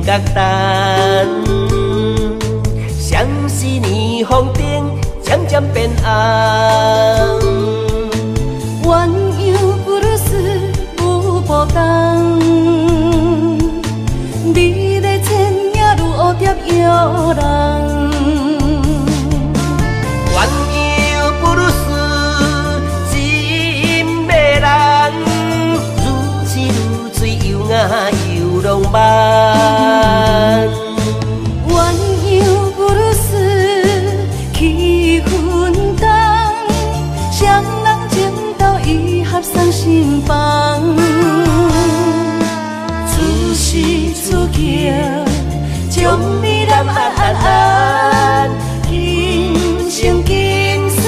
角等，相思年风灯渐渐变红。鸳鸯不如丝有波动，美丽千影如蝴蝶摇人。鸳鸯不如丝，真迷人，如痴如醉，又爱又浪漫。鸳鸯不如丝，气氛重，双人情投意合送心房。此时此刻，将你难安安安，今生今世，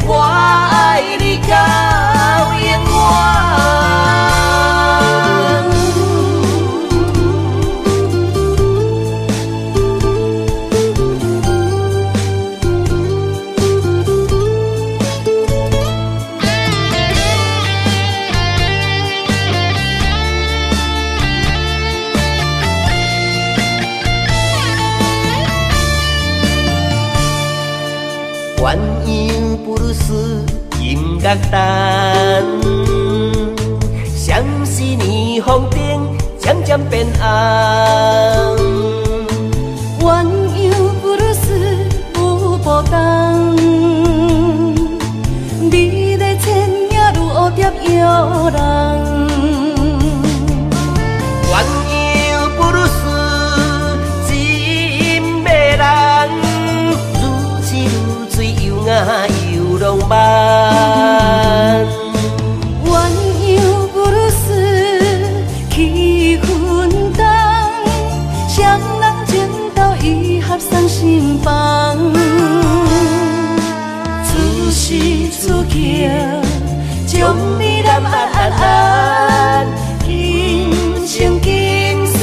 我爱你到永远。鸳鸯不如丝，音乐灯，相思年风灯渐渐变红。鸳鸯不如丝有波动，美丽千影如蝴蝶摇人。鸳鸯不如丝，真迷人，如痴如醉，又爱又浪漫。鸳鸯不如丝，气氛重，双人情投意合送心房。此时此刻，将你难安安安，今生今世，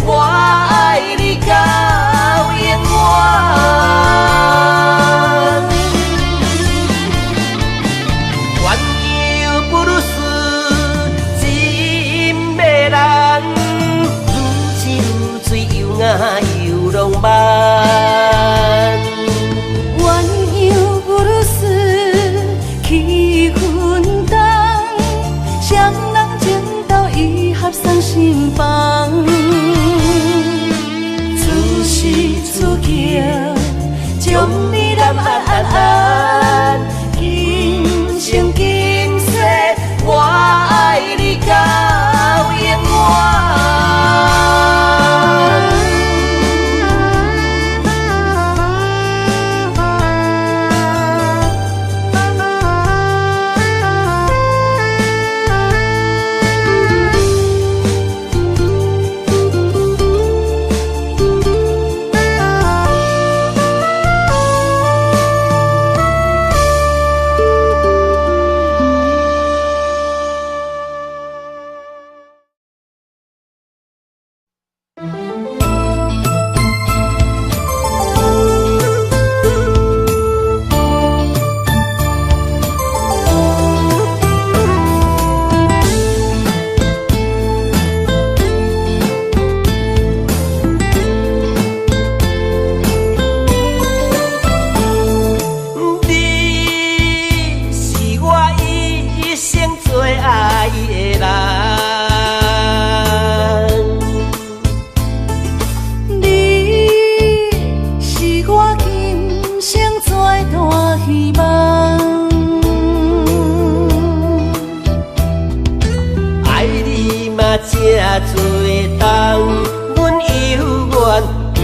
我爱你到永远。鸳鸯不如丝，真迷人，如痴如醉，又爱又浪漫。鸳鸯不如丝，气氛重，双人情投意合送心房。此时此刻，将你难安安安，今生今世，我爱你到永远。这多冬，阮犹原对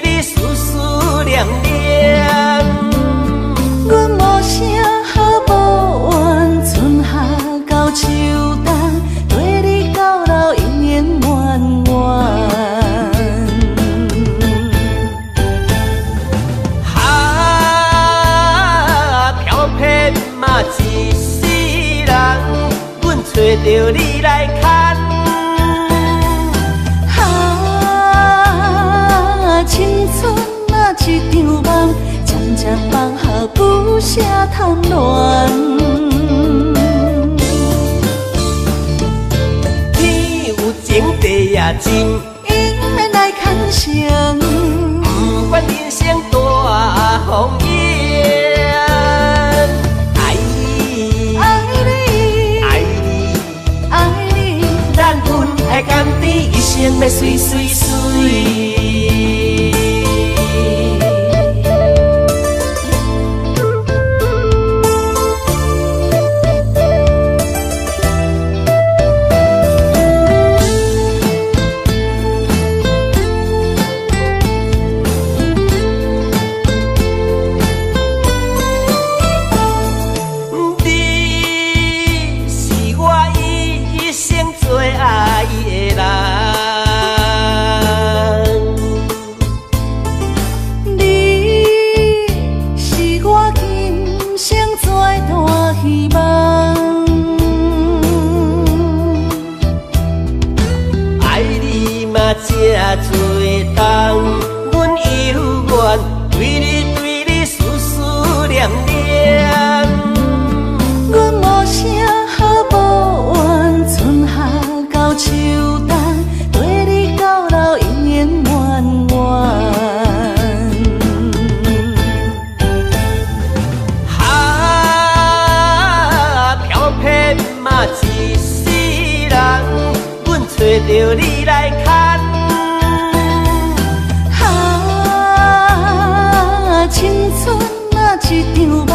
你思思念念。阮无声好无怨，春夏到秋冬，对你到老永远远远。哈，飘撇嘛一世人，阮找着你来牵。青春啊一场梦，渐渐放下不舍贪恋。天有情地也真，因的伤。不管人生大风雨，爱你，爱你，爱你，爱你，咱分爱甘甜，一生要水水水。这多冬，阮犹原对你思思念念。阮无声好无怨，春夏到秋冬，对你到老永远远远。飘撇嘛一世人，阮找着你来牵。青春啊一场梦，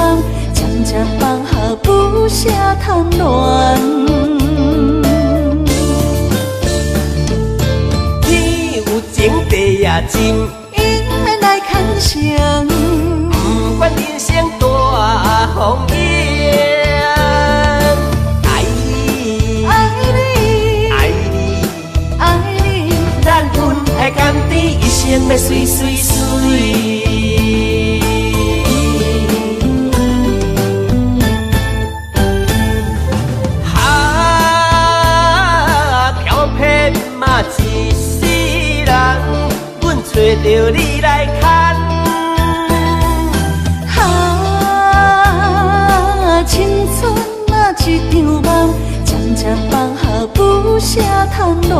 渐渐放下不舍贪恋。天有情地也真，因缘来牵绳。不管人生大风雨，爱你，爱你，爱你，爱你，咱分爱甘甜，一生要水水水。一世人，阮找着你来牵。青春啊一场梦，渐渐放下不舍贪恋。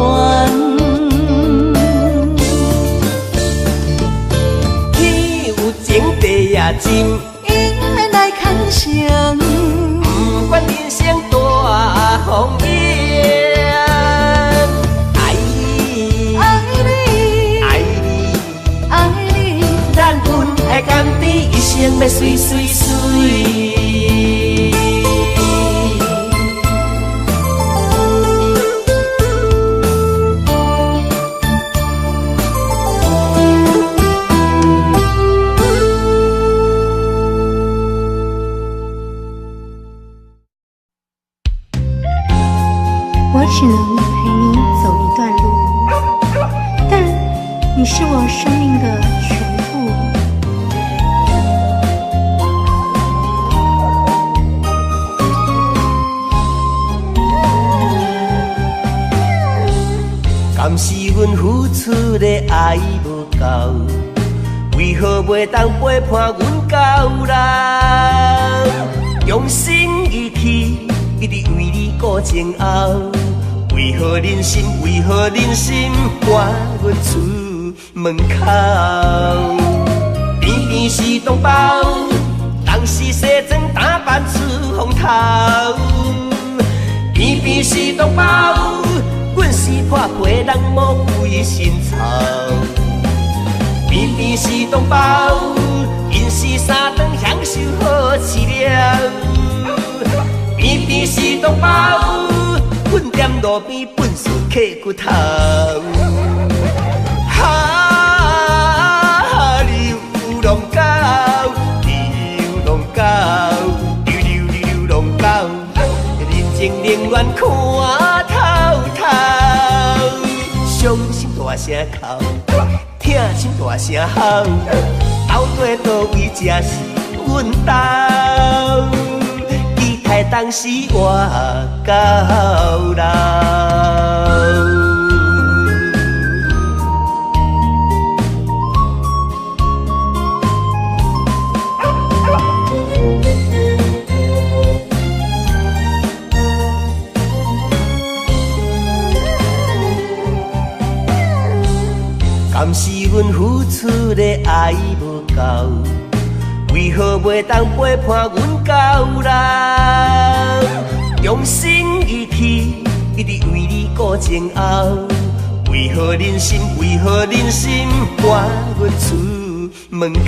天有情地也真，因缘来牵绳。不管人生大风雨。甘甜一生要水水水。我只能陪你走一段路，但你是我生命的全部。敢是阮付出的爱无够，为何袂当陪伴阮到老？用心一起，一直为你顾前后。为何忍心？为何忍心赶阮出门口？偏偏是同胞，当时西装打扮出风头。偏偏是同胞。阮是破皮人魔鬼心操，偏偏是同胞，因是三顿享受好饲料，偏偏是同胞，阮踮路边本事刻骨头。流浪狗，流浪狗，流浪狗，人情冷暖看透透。伤心大声哭，痛心大声吼，到底倒位才是阮家？期待当时活到老。敢是阮付出的爱无够，为何袂当陪伴阮到老？用心一起，一直为你顾前后。为何忍心？为何忍心赶阮出门口？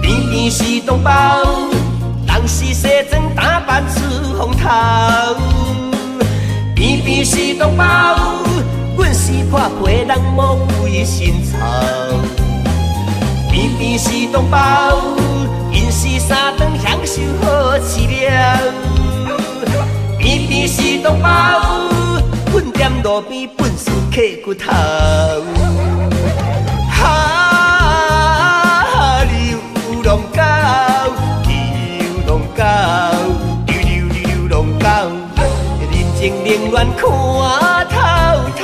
偏偏是同胞，人是西装打扮出风头。偏偏是同胞，阮是破皮人魔鬼心操。偏偏是同胞，因是三顿享受好饲料。偏偏是同胞，阮踮路边本事刻骨头。流浪狗，流浪狗，流浪狗，人情冷暖看透透。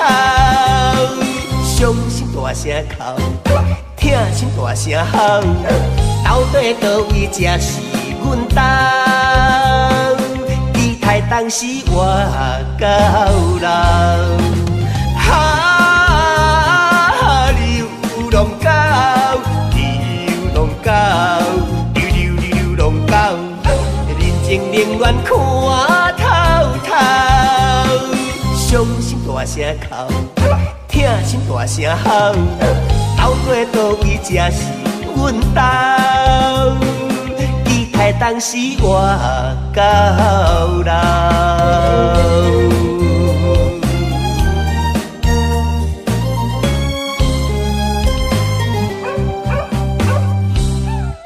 伤心大声哭，痛心大声吼，到底倒位才是阮家？期待当时我到老。流浪狗，流浪狗，流浪狗，人情冷暖看透透。伤心大声哭，痛心大声吼，到底倒位才是阮家？期待当时我到老。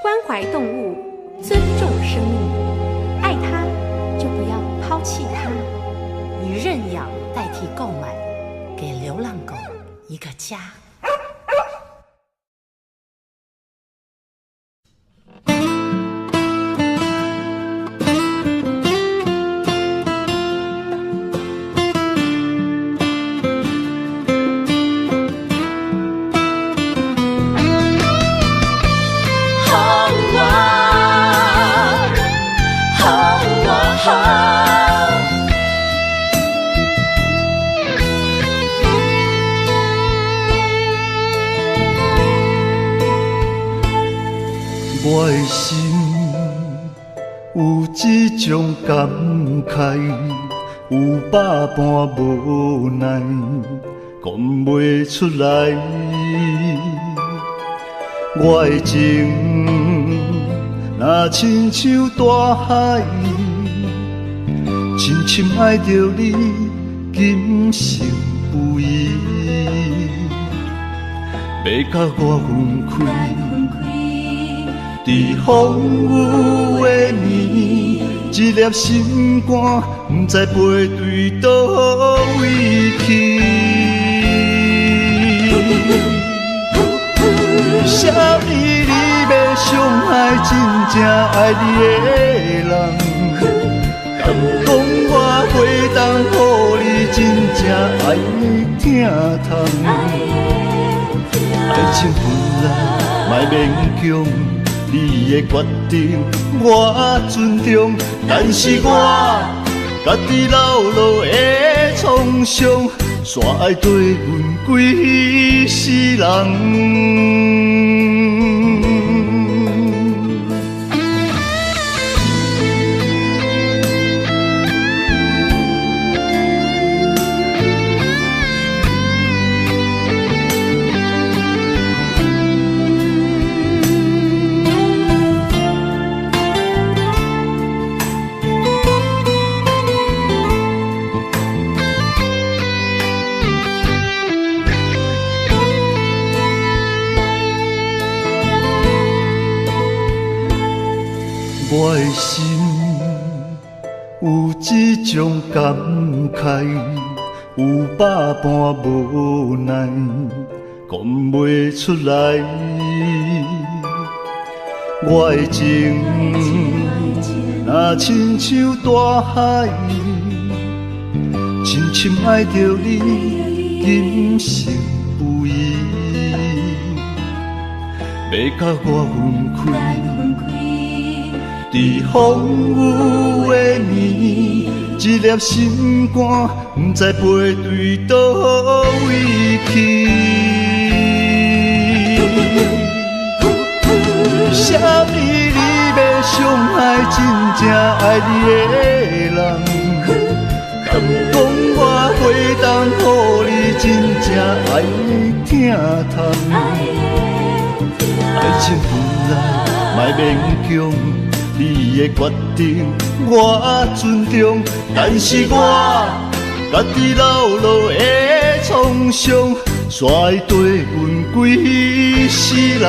关怀动物，尊重生命，爱它就不要抛弃它。以认养代替购买，给流浪狗一个家。我的心有一种感慨，有百般无奈，讲袂出来。我的情若亲像大海，深深爱着你，今生不移。要甲我分开。在风雨的暝，一粒心肝，不知飞对倒位去。为什么你要伤害真正爱你的人？敢讲我袂当予你真正爱你疼痛？爱情分来，莫勉强。你的决定我尊重，但是我家己老路的创伤，煞爱对阮几世人。我的心有一种感慨，有百般无奈，讲袂出来。我的情若亲像大海，深深爱着你，今生不移。要甲我分开。在风雨的暝，一粒心肝，不知飞对倒位去。海真正爱你的人，讲我袂当予你真正爱你疼痛。爱情本来莫勉强，你的决定我尊重，但是我家己老路的创伤，煞会对阮几世人。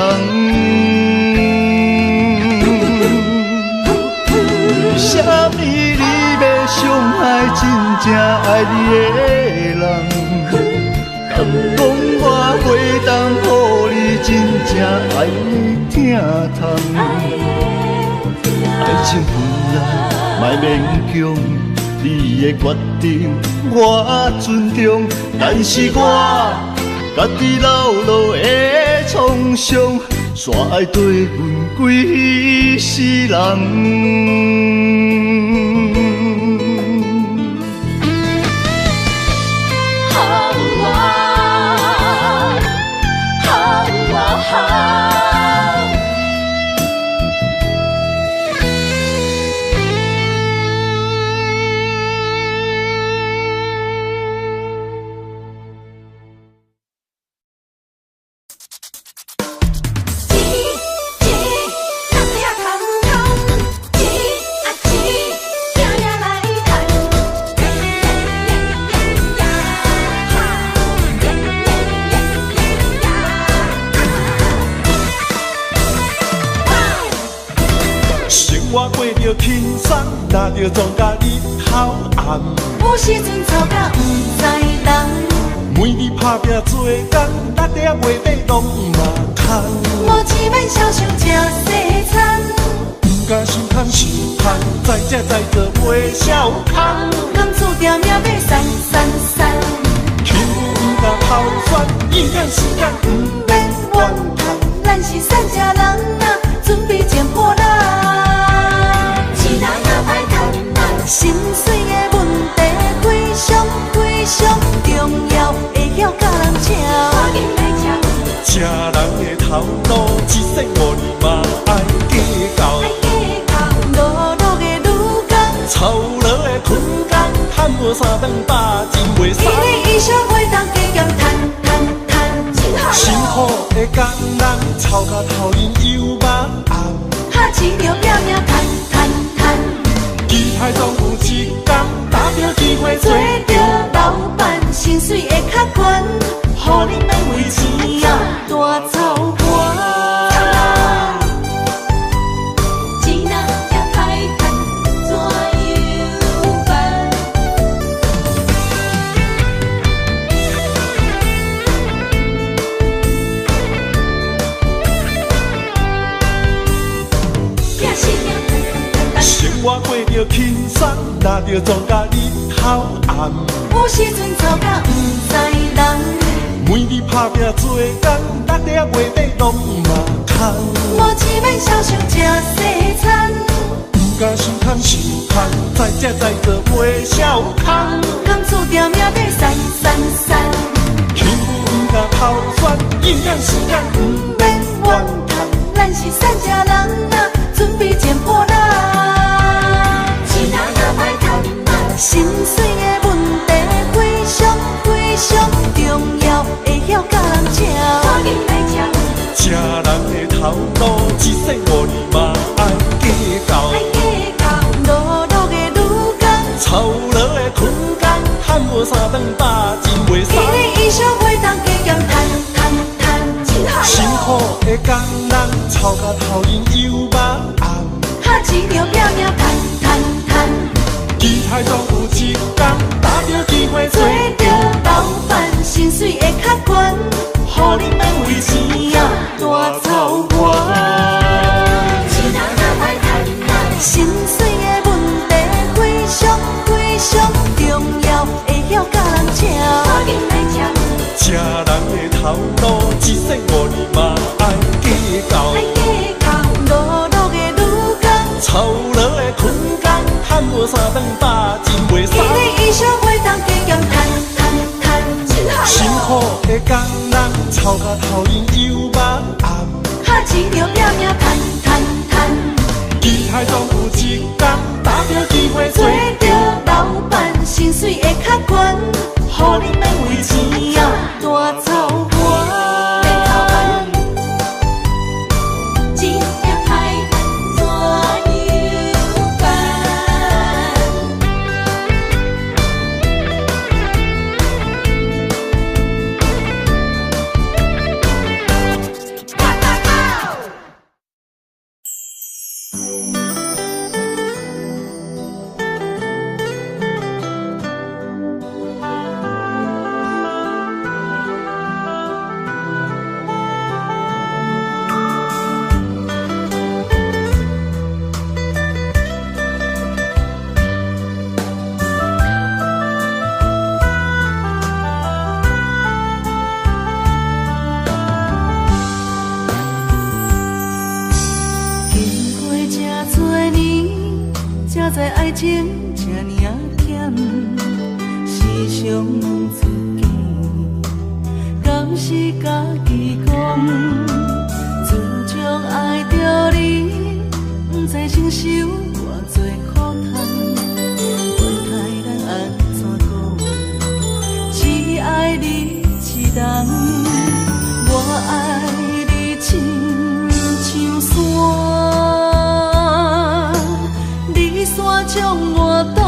为什么你要伤害真正爱你的人？讲我袂当予你真正爱你疼痛。爱情本来莫勉强，你的决定我尊重，但是我家己老路的创伤，煞会对阮几世人。我过着轻松，拿着庄稼日头暗。有时阵吵甲不知人，每日打拼做工，6点袂底拢嘛空。无钱免少想吃西餐，不敢伤叹伤叹，再吃再做袂少空。甘厝条命要散散散，轻不敢偷选，一点时间不免怨叹。咱是善家人啊，准备捡破烂。心碎的问题非常非常重要，会晓甲人吵。吃人的头路，一生无你嘛爱计较。路路的女工，操劳的困工，赚无3顿饱，真袂爽。你的衣裳会当加减赚。辛苦的工人，操甲头晕又目红。哈钱着拼命赚。期待总有一天，打着机会做着老板，薪水会较悬，予你免为钱啊大操盘。钱若也歹赚，怎样办？生活过着轻松，拿着庄稼日头暗。有时阵吵甲不知人，每日打拼做工，6点袂底拢嘛空。无钱免少想吃西餐，不敢伤叹伤叹，再吃再做袂少空。甘厝条命要散散散，轻不敢偷选，一点时间不免怨叹。咱是善家人啊，准备捡破烂。心碎的问题非常非常重要，会晓甲人吵。吃人的头路，一生无你嘛爱计较。路路的女工，操劳的困工，赚无3顿饱，真袂爽。你的衣裳会当加减赚。辛苦的工人，操甲头晕又目红。哈钱着拼命赚。期待总有一天，打着机会做着老板，薪水会较悬，予你免为钱啊大操盘。心碎的问题非常非常重要，会晓甲人吵。吃人的头路，一生无你嘛爱计较。路路的女工，操劳的困工，赚无3顿饱，真袂爽。你的衣裳会当加减赚。辛苦的工人，操甲头晕又目红。哈钱着拼命赚。期待总有一在爱情这呢甜，时常问自己，敢是家己讲，自从爱着你，不知承受偌多苦痛，问题咱安怎讲？只爱你一人，我爱你亲像山，你山将我当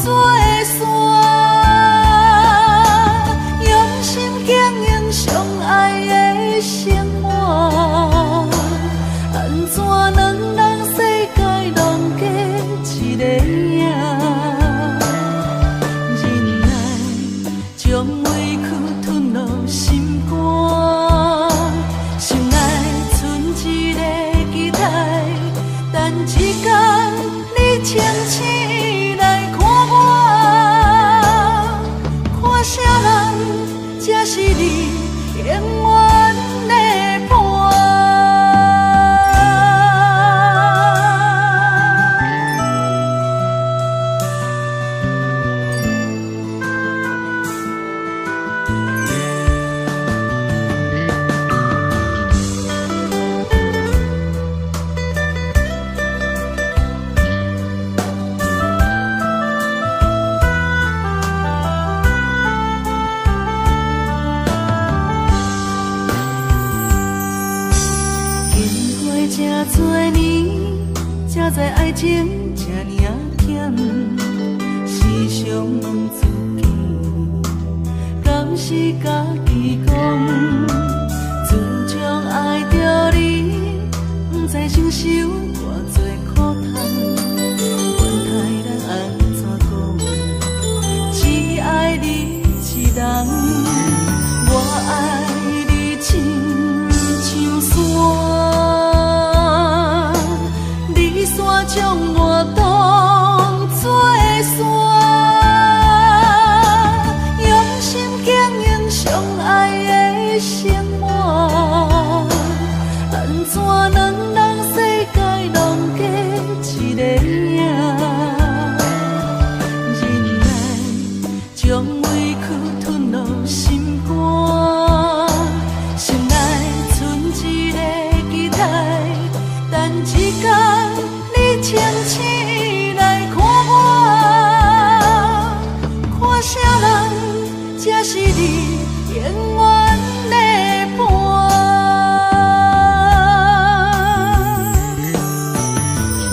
作山，用心经营相爱的生活，安怎能让世界拢过一个影？忍耐将委屈吞落心肝，心内存一个期待，等一天你清醒来看我，看啥人才是你永远的伴。这多年，才知爱情这呢甜，时常问自己，敢是家己讲？自从爱着你，不知承受偌多苦痛，问题咱安怎讲？只爱你一人，我爱你亲像山，将我当作山，用心经营相爱的生活，安怎能让世界拢过一个影？忍耐将委屈吞落心肝，心内存一个期待，等一天清醒来看我，看啥人才是你永远的伴。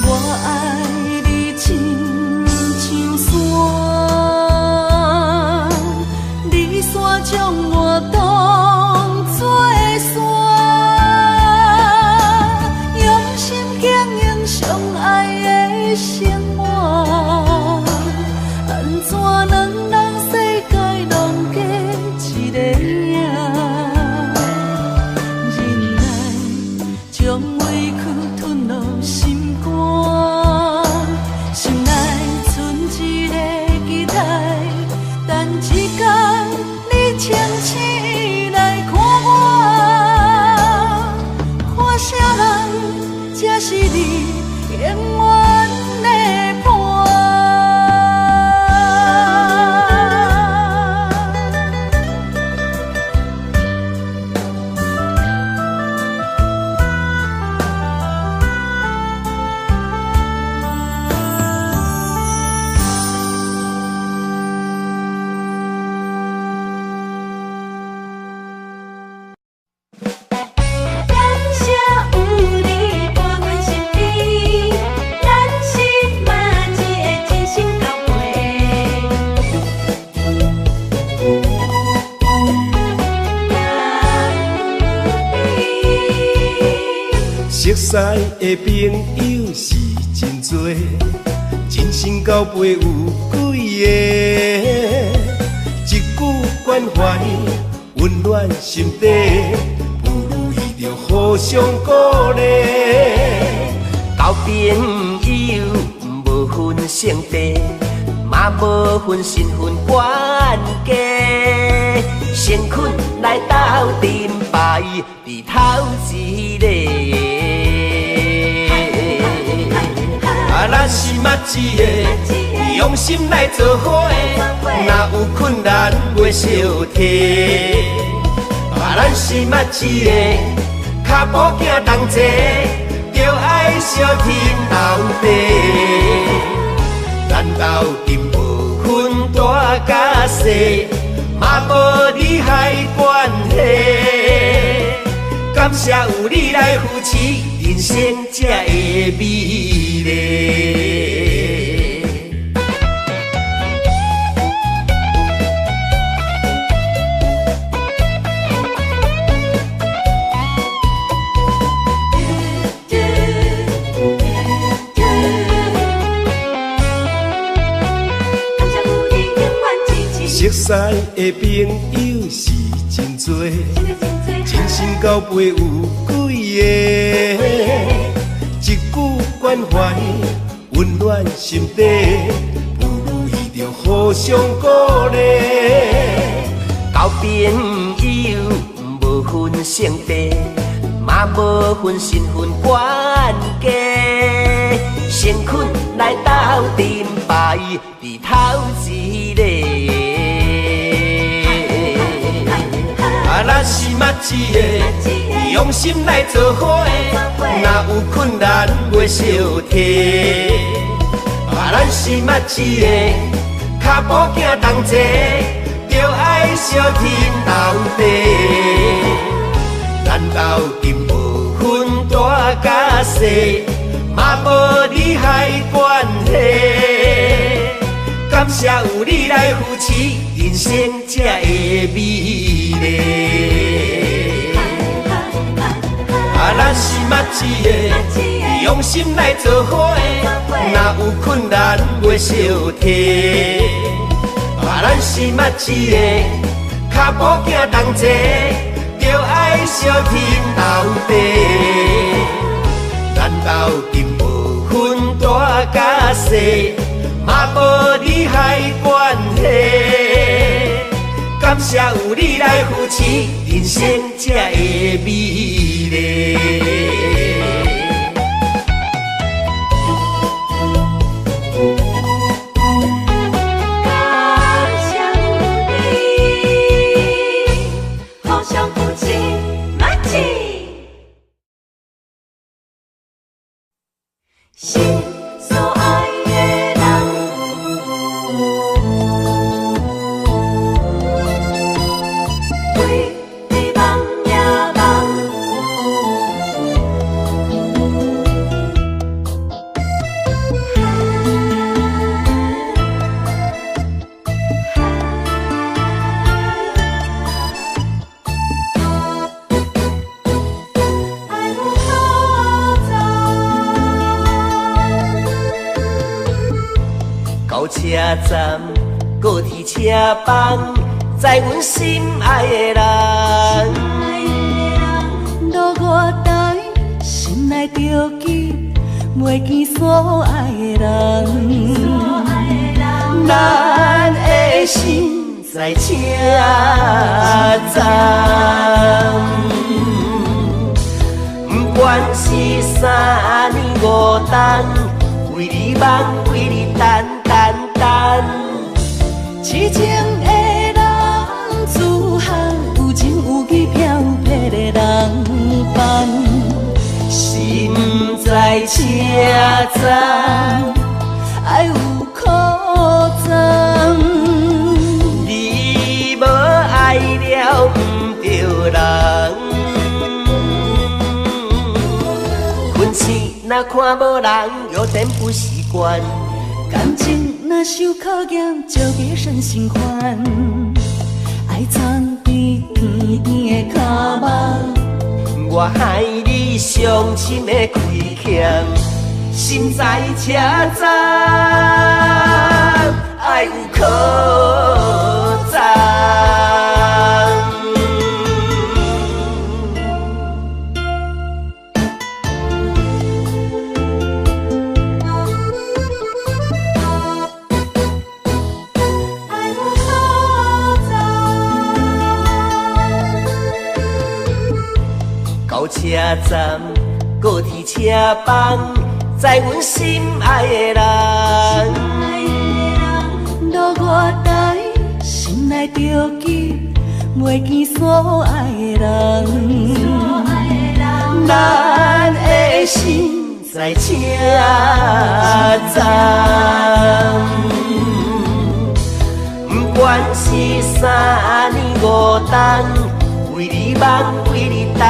我爱你亲像山，你山将我当作山，用心经营相爱的生活，安怎能让世界拢过一个影？忍耐将委屈吞落心肝，心内存一个期待，等一天你清醒来看我，看啥人才是你永远的伴。感谢有你伴阮身边，咱是嘛一个真心交陪。熟悉的朋友是真多，真心交陪有几个？一句关怀温暖心底，不如意着互相鼓励。交朋友无分性别，嘛无分身份关系，先困来斗阵排伫头一个。咱是嘛一个，用心来做伙的，若有困难袂小提。咱是嘛一个，脚步行同齐，着爱相挺斗地。咱斗阵无分大甲小，嘛无利害关系。感谢有你来扶持，人生才会美丽。熟悉的朋友是真多，真心交陪有几个，一句关怀温暖心底，不如意着互相鼓励。交朋友无分性地，嘛无分身份关系，先困来斗阵排伫头一个。咱是嘛一个，用心来做伙的，若有困难袂小提。咱是嘛一个，脚步行同齐，着爱相挺斗地。咱斗阵无分大甲小，嘛无利害关系。感谢有你来扶持，人生才会美丽。咱是嘛一个，用心来做伙的，若有困难袂小提。咱是嘛一个，脚步行同齐，着爱相挺斗地。咱斗阵无分大甲小，嘛无利害关系。感谢有你来扶持，人生才会美丽。感谢有你，互相扶持，默契。心所爱的人，为你梦也梦。爱有可到车站，高铁车房，载阮心爱的人。路外台，心内着记，袂见所爱的人。咱的心在车站，不管是三年五冬，为你梦，为你等。痴情的人，自汉有情有义飘撇的人伴，心在车站，爱有苦惨。你无爱了不着人，困醒若看无人，有点不习惯。感情若受考验，就别生心烦。爱藏伫甜甜的脚目，我害你伤心的亏欠，心在车站，爱有可赞。到车站，高铁车房，在阮心爱的人。路外台，心内着急，袂见所爱的人。咱的心在车站，不管是三年五冬，为你忙，为你等。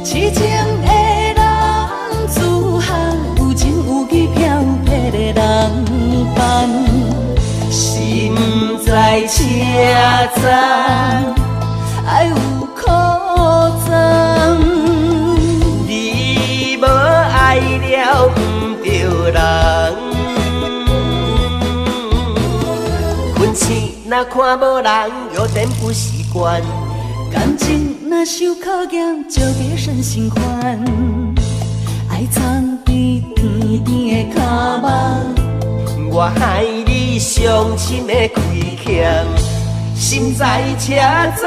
痴情的人，自行有情有义飘撇的人伴，心在车站，爱有苦衷。你无爱了不着人，困醒若看无人，有点不习惯。感情若受考验，就别生心烦。爱藏伫甜甜的脚目，我害你伤心的亏欠，心在车站，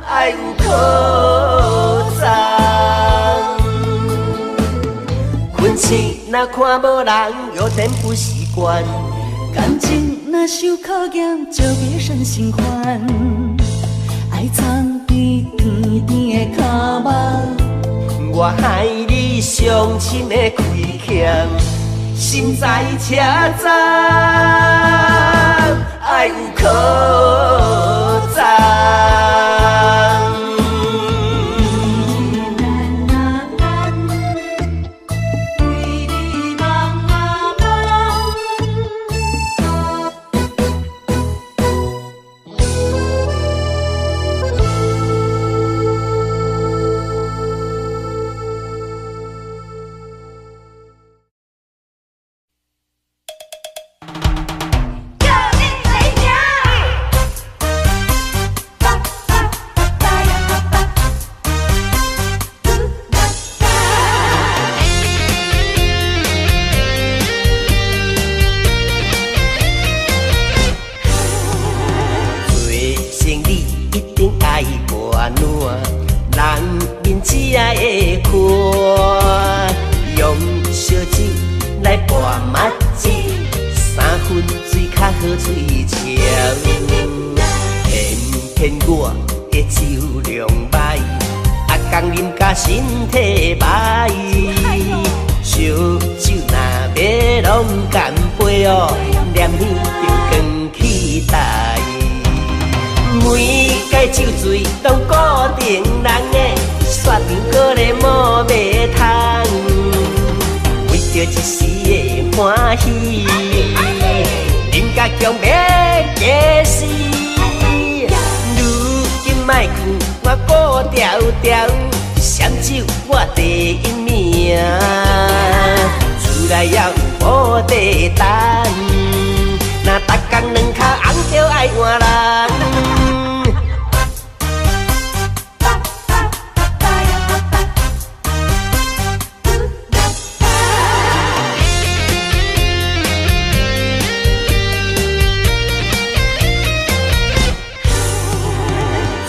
爱有苦衷。困醒若看无人，有点不习惯。感情若受考验，就别生心烦。爱藏伫甜甜的脚目，我害你伤心的亏欠，心在车站，爱有苦衷。身体歹，烧酒若要拢干杯哦，念念着光期待。每届酒醉拢固定人的，雪场搁咧无卖通，为着一时的欢喜，饮甲强要假死。如今莫去我顾条条。闪酒我第一名，厝内也有保地等，若逐工两脚红就爱换人。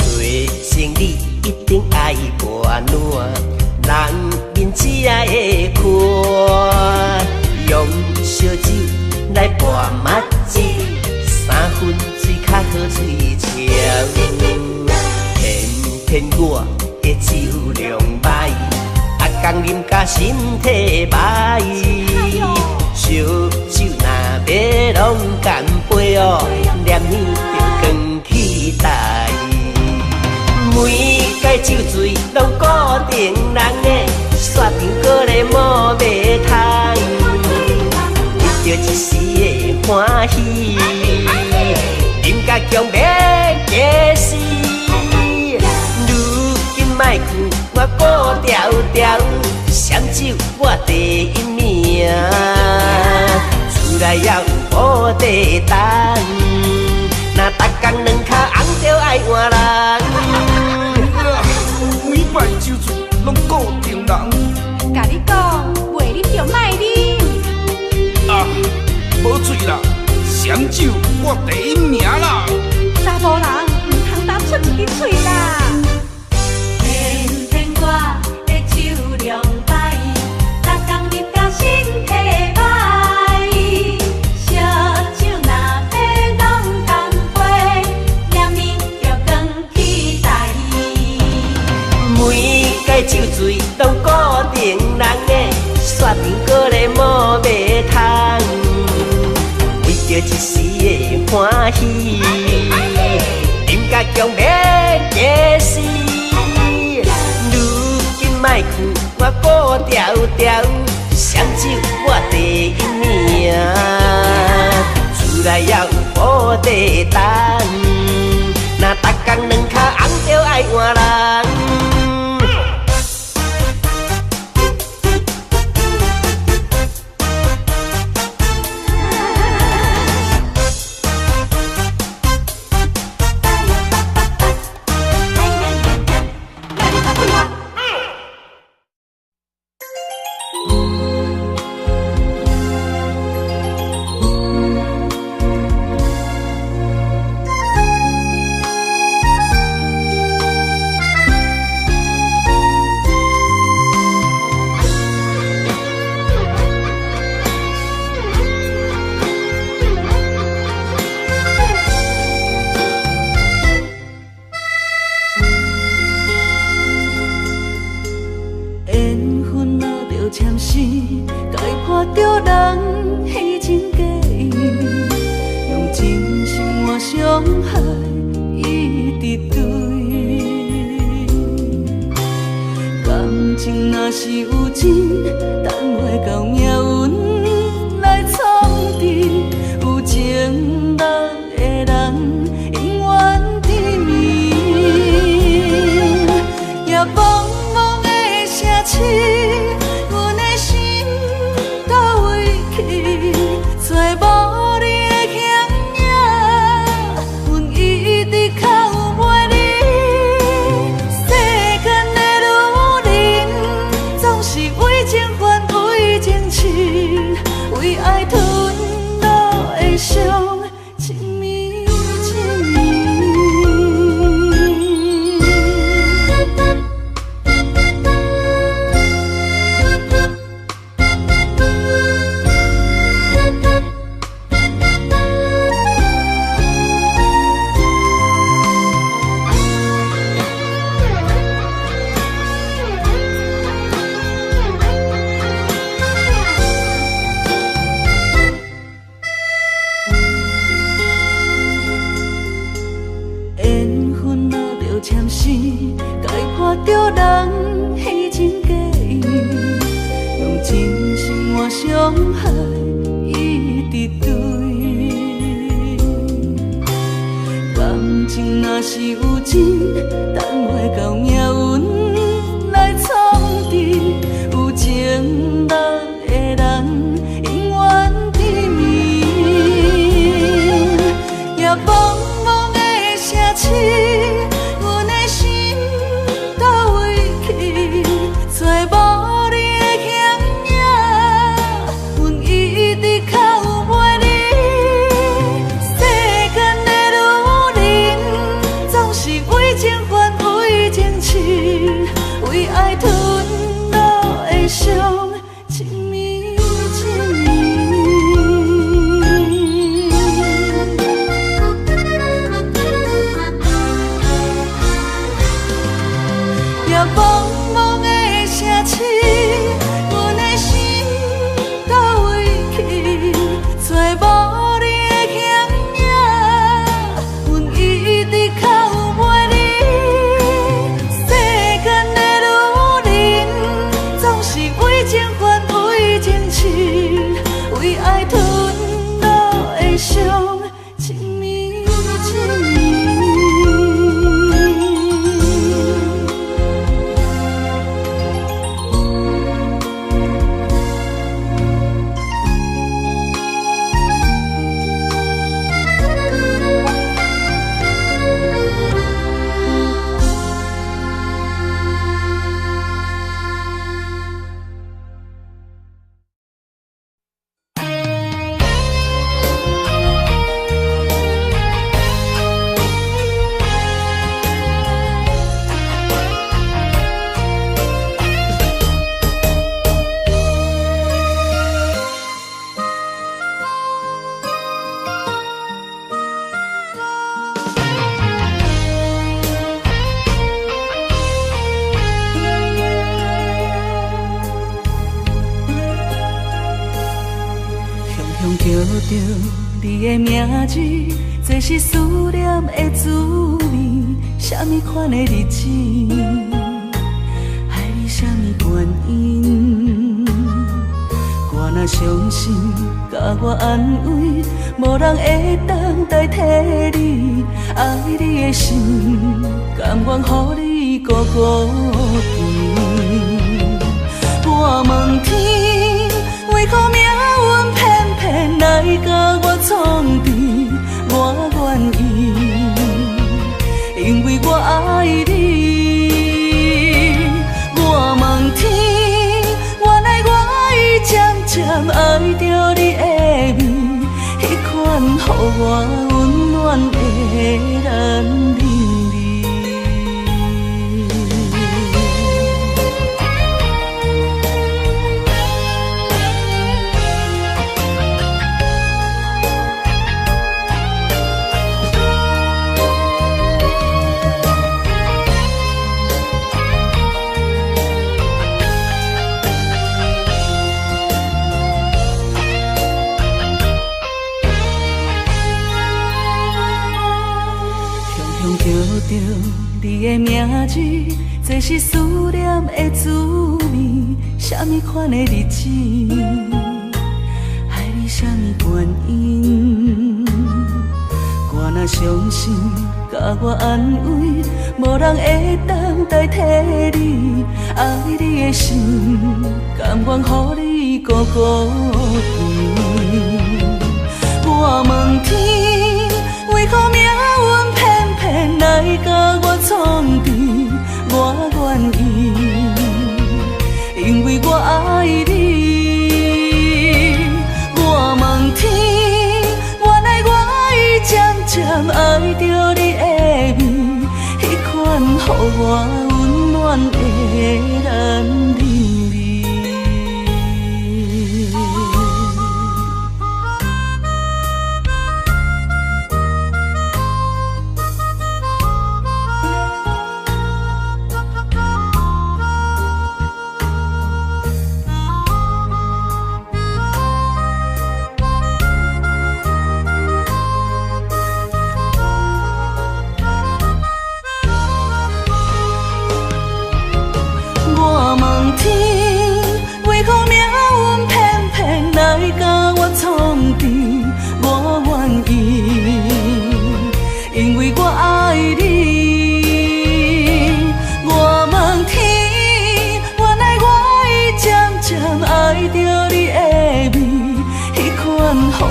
做生理一定爱博暖，人面只爱会看，用烧酒来博麻糬，3分水较好嘴笑。偏我的酒量歹，工啉甲身体歹，烧酒若要拢干杯哦，念念着光期待。每届酒醉拢固定人的，雪场搁咧无卖通，为着一时的欢喜，饮甲强要假死。如今莫去我顾条条，闪酒我第一名，厝内也有保地等，若逐工两脚红就爱换人。每摆酒醉拢固定人，甲你讲，袂啉就莫啉。啊，无醉啦，闪酒我第一名啦。查甫人唔通搭出一支嘴啦。天天我的酒醉拢固定人的，煞甜过咧无卖通，为着一时的欢喜，饮甲强要假死。如今莫去，我顾条条，双手我第一名，厝内也有保地当，若逐工两脚红着爱换人。着你的名字，这是思念的滋味。什么款的日子，爱你什么原因？我若伤心，甲我安慰，无人会当代替你。爱你的心，甘愿予你孤孤甜。我问天，为何命运偏偏来甲我创治？我愿意，因为我爱你。我问天，原来我已渐渐爱着你的美，迄款予我温暖的男人。着你的名字，这是思念的滋味。什么款的日子，爱你什么原因？我若伤心，甲我安慰，无人会当代替你。爱你的心，甘愿予你孤孤甜。我问天，为何命运偏偏来甲我创治？我愿意，因为我爱你。我问天，原来我已渐渐爱着你的美，迄款予我温暖的男人。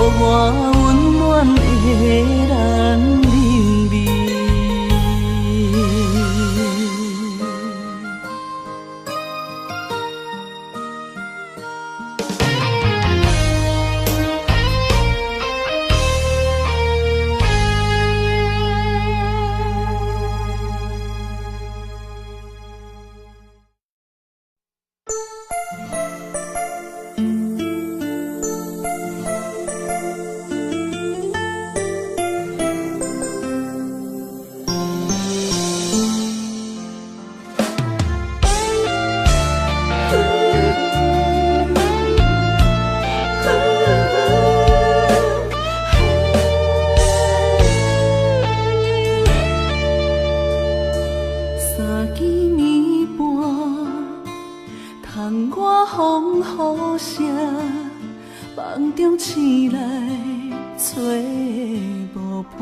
予我温暖的男人味。梦中醒来找无伴，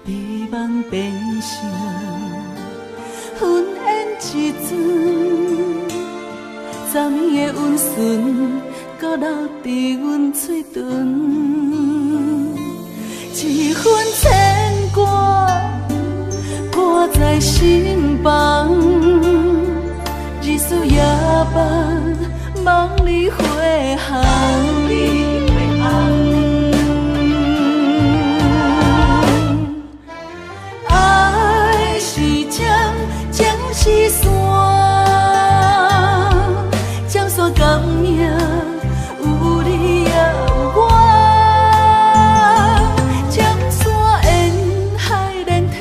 美梦变成云烟一阵，昨暝的温顺，搁留伫阮嘴唇，一份牵挂挂在心房，日思夜梦。梦里回航，爱是江是山，江山甘命有你也有我，江山沿海连天，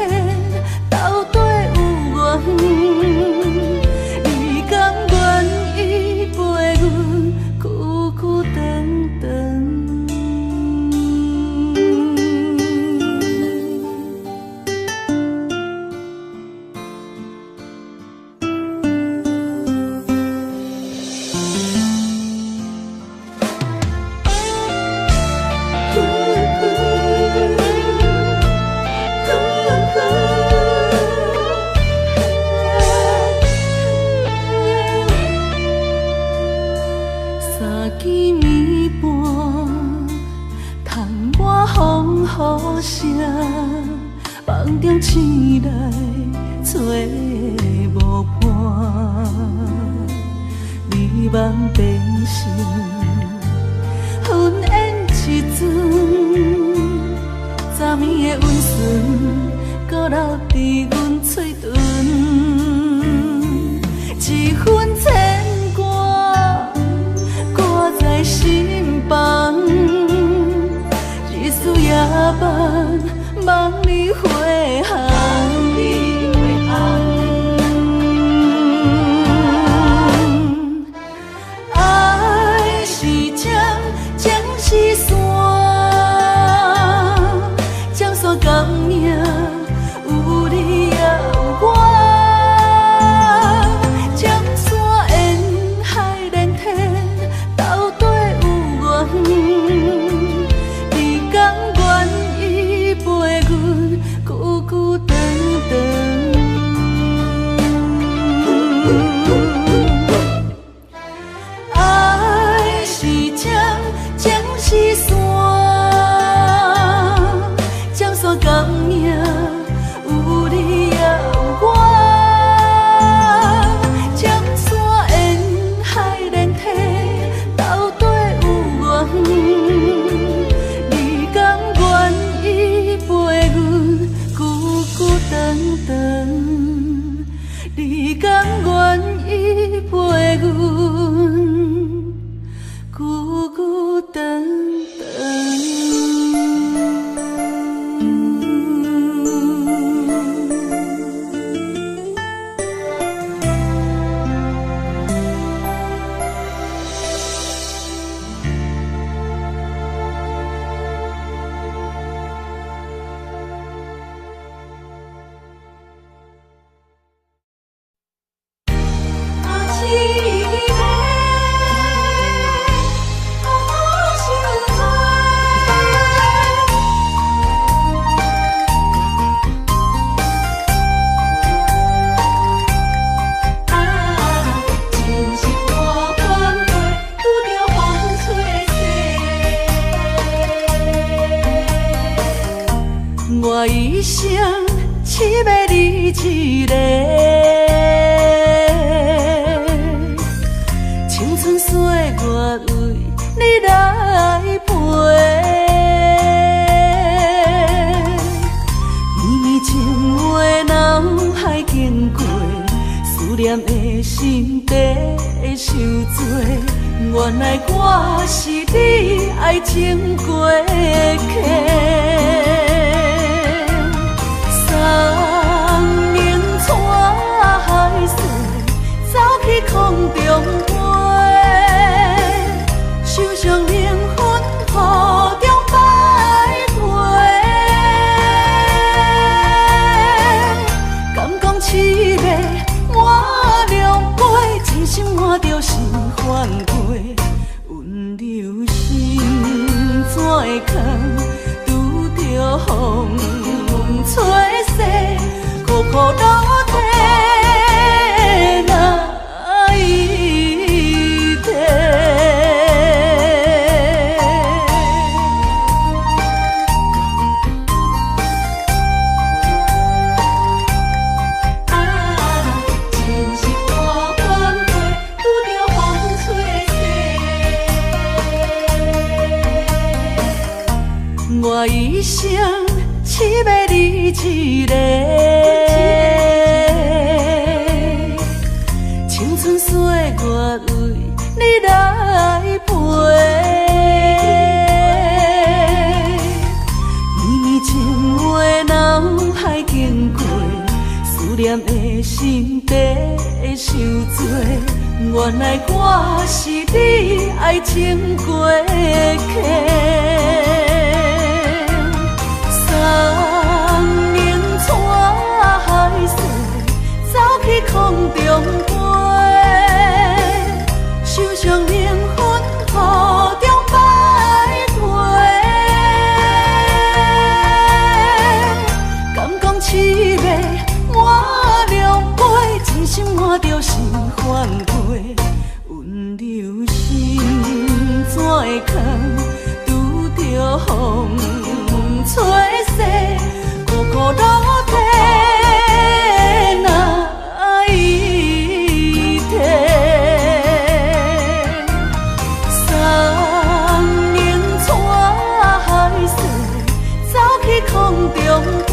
斗底有缘。你甘愿意陪阮久久长长？一个，青春岁月为你来陪。绵绵情话脑海经过，思念的心底受罪。原来我是你爱情过客。送明带海水，走去空中飞，受伤灵魂雨中徘徊。敢讲凄美满两杯，真心换着心反过，温柔心怎会空，拄着风吹逝，苦苦落地哪一天？真是大阮过，拄着风吹逝，我一生只要你一个，青春岁月为你来陪。绵绵情话脑海经过，思念的心底受罪。原来我是你爱情过客。送明带海水，走去空中飞，受伤灵魂雨中徘徊。敢讲凄美满两杯，真心换着心反过，温柔心怎会空，拄着风吹逝，苦苦落地哪一天？送明带海水，走去空中飞，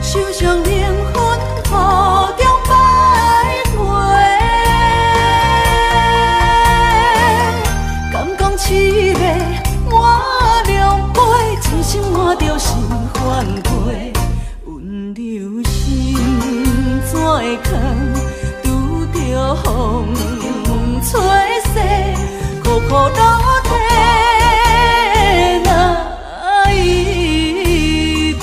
受伤灵魂雨中徘徊。敢讲凄美满两杯，真心换着心反过，温柔心怎会空，拄着风吹逝，苦苦落地哪一天？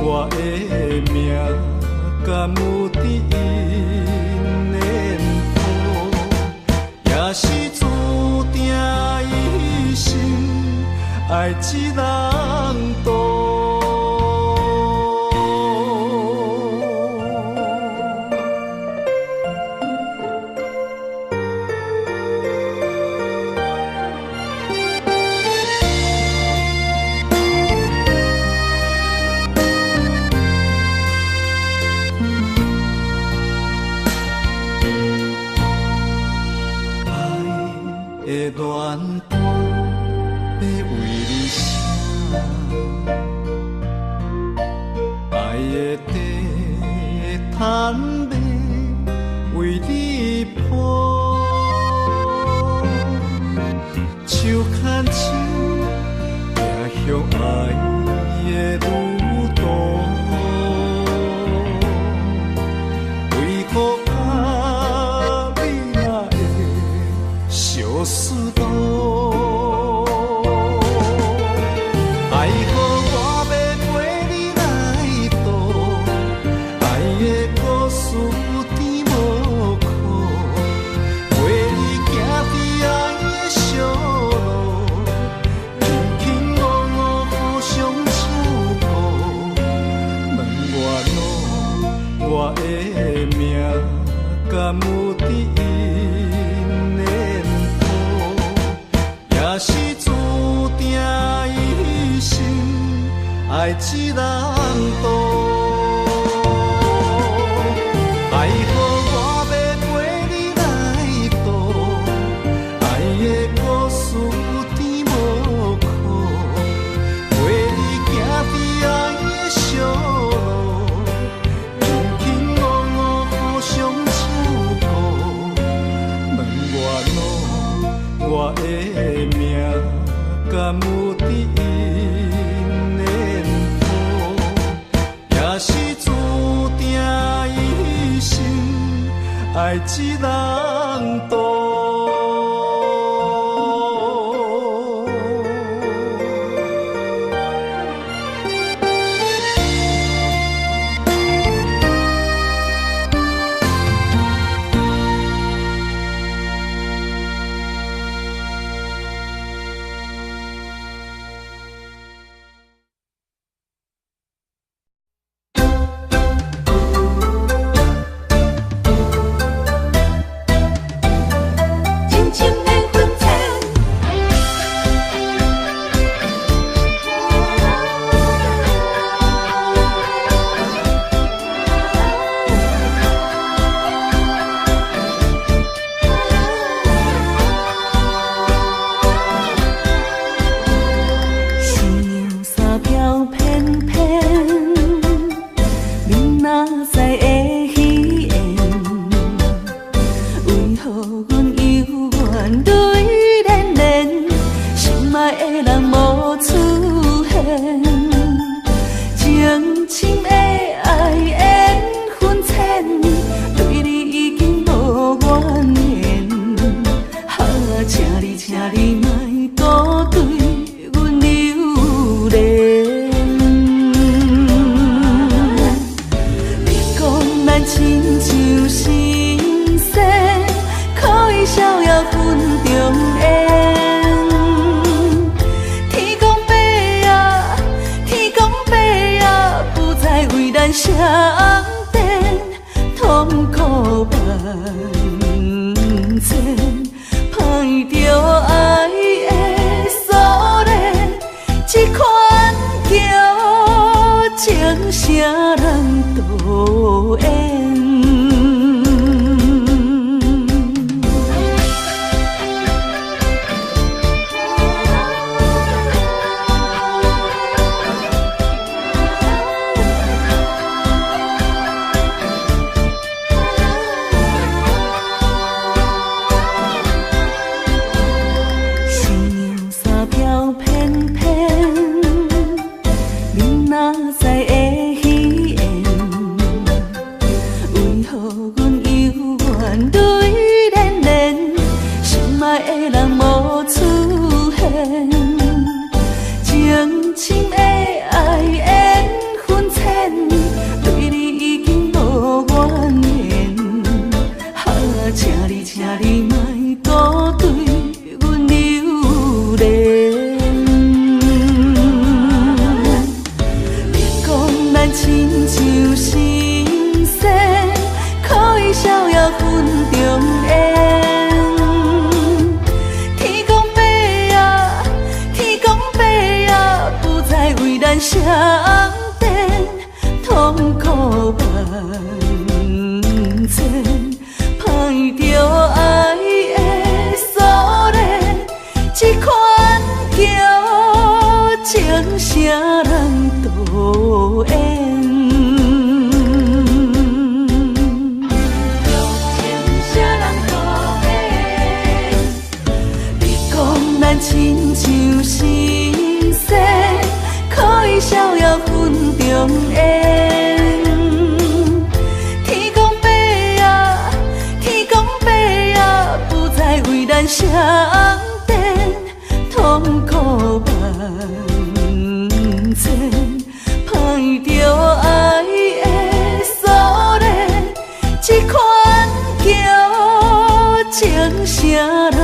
我的命敢有伫因的爱一人渡。恋伴要为你写，爱的地毯要为你铺，手牵手行向爱的路途，为何啊你若会相思路？爱予我要陪你来渡，爱的故事甜无苦，陪你行伫爱的小路，轻轻误误互相照顾。问我的命敢有伫因的谱，也是注定一生爱一人渡。爱予我要陪你来渡，爱的故事甜无苦，陪你行伫爱的小路，轻轻误误互相照顾。问我的命敢有伫因的谱，也是注定一生爱一人渡。莫孤对阮留恋。然相电，痛苦万千，碰着爱的锁链，这款叫情啥人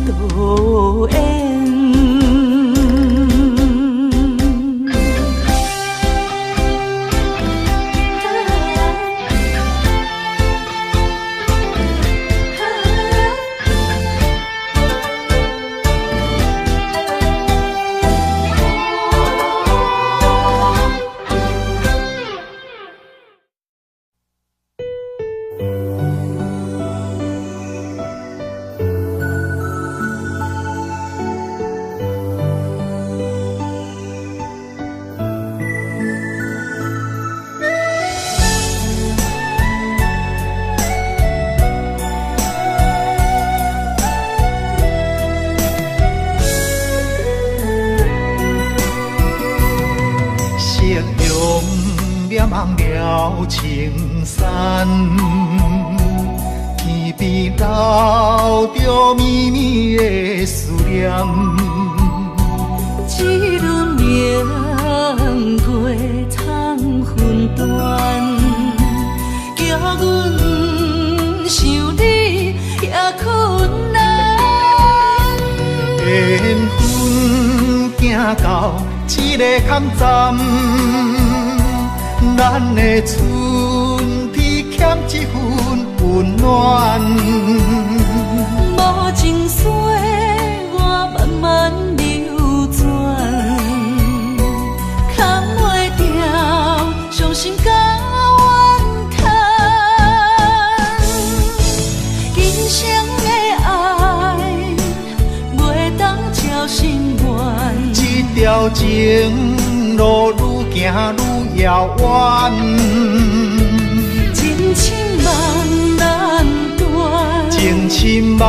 都缘。望了青山，天边留着绵绵的思念。一轮明月藏魂断，叫阮想你也困难。缘分行到一个坎站。咱的春天欠一份温暖，无情水我慢慢流转，扛袂掉伤心甲怨叹。今生的爱袂当照心愿，这条情路愈行愈遥远，情深梦难断，情深梦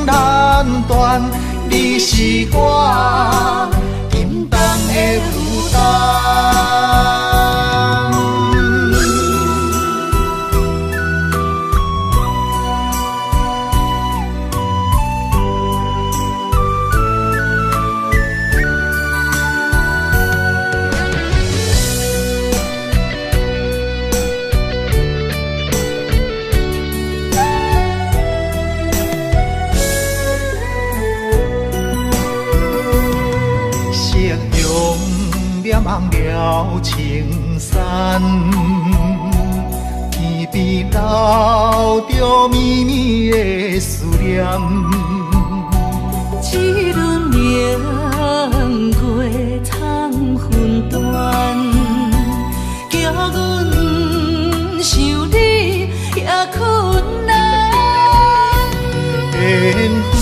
难断，你是我沉重的负担。望了青山，天边留着绵绵的思念。一轮明月藏魂断，叫阮想你也困难。缘分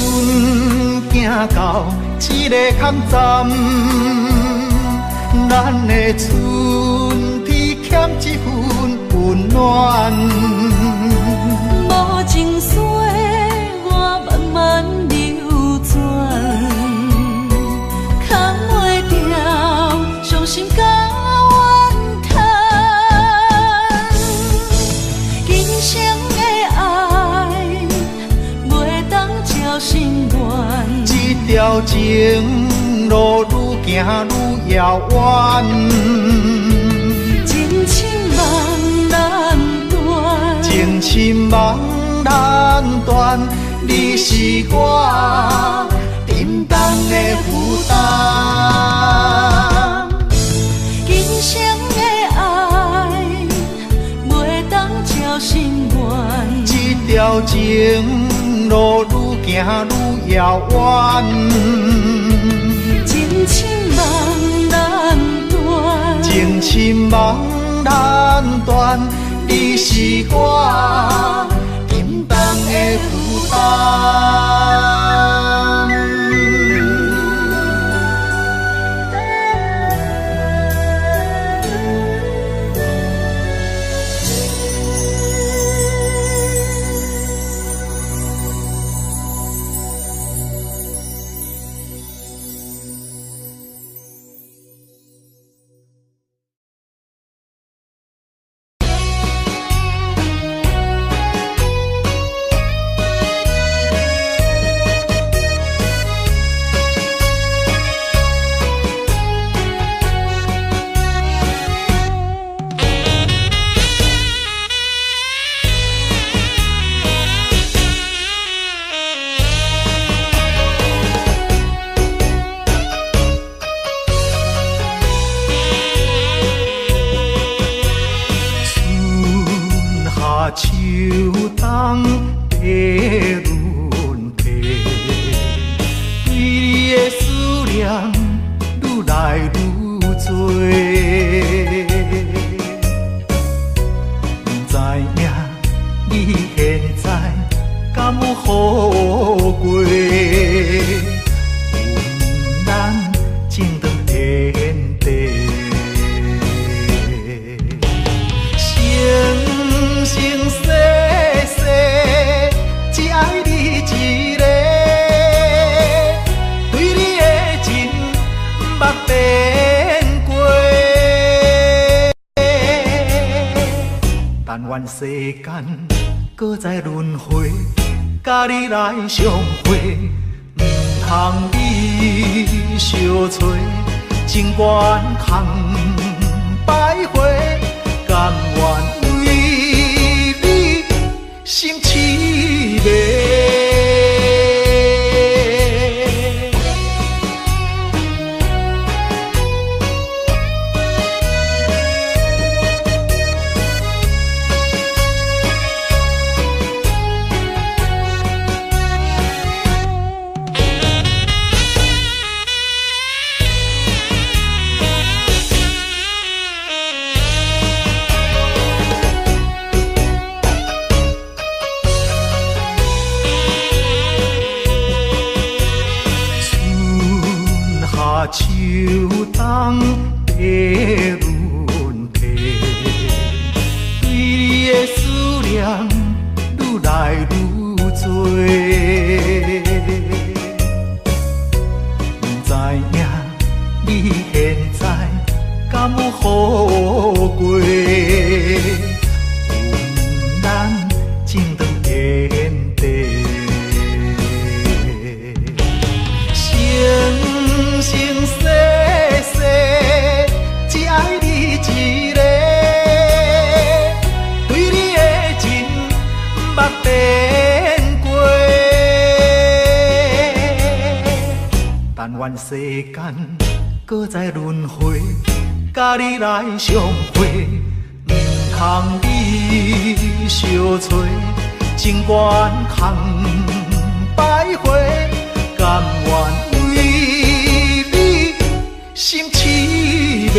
行到一个坎站。咱的春天欠一份温暖，无情水我慢慢流转，扛袂掉伤心甲怨叹。今生的爱袂当照心愿，这条情路愈行愈遥远，情深梦难断，情深梦难断，你是我沉重的负担。今生的爱袂当照心愿，这条情路愈行愈遥远，情深梦难断，情深梦难断，你是我沉重的负担。敢有好过？阮咱情长天地，生生世世只爱你一个，对你的情捌变过。但愿世间搁再轮回，甲你来相会，毋通你相找，情缘空摆回，甘愿为你心痴迷。秋冬地轮替，对你的思念愈来愈多。不知影你现在敢有好过？阮咱情长天地。生生世世只爱你一个，对你的情捌变过。但愿世间搁再轮回，甲你来相会，毋通你相找，情缘空摆回，甘愿心痴迷。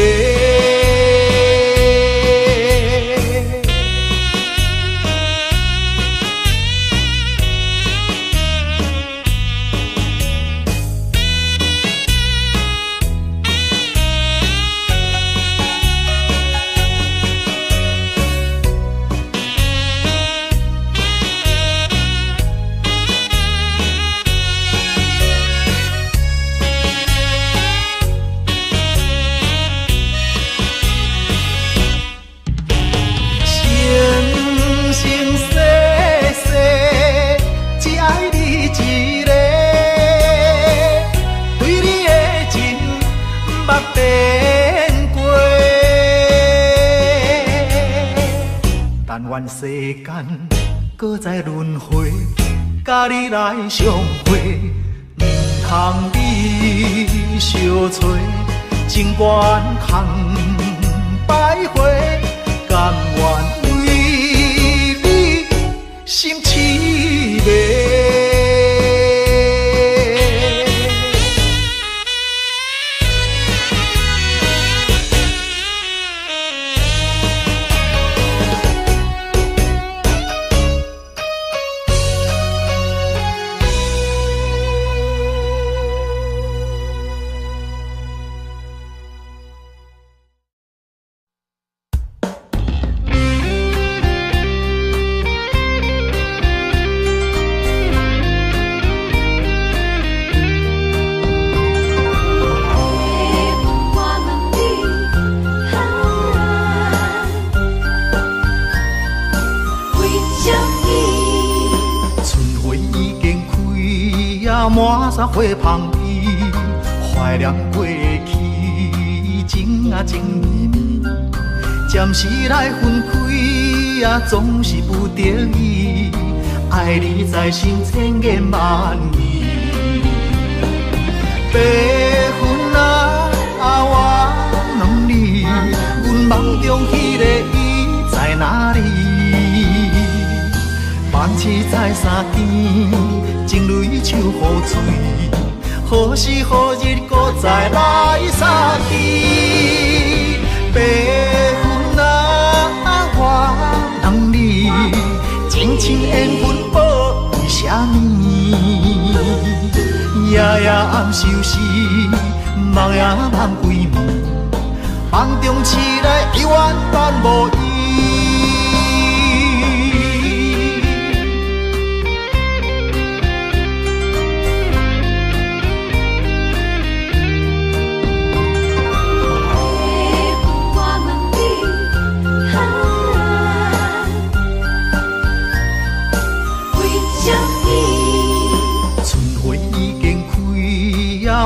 愿世间搁再轮回，甲你来相会，毋通你相找，情缘空摆回，甘愿为你心痴迷。满山花香味，怀念过去，情啊情绵绵。暂时来分开，总是不得已。爱你在心千言万语。白云啊，我问你，阮梦中迄个伊在哪里？万次在山间，情泪手雨水，何时何日搁再来相见？白云啊，我问你，情深缘分报为什暗收拾，梦也梦归暝，梦中醒来犹原伴无依。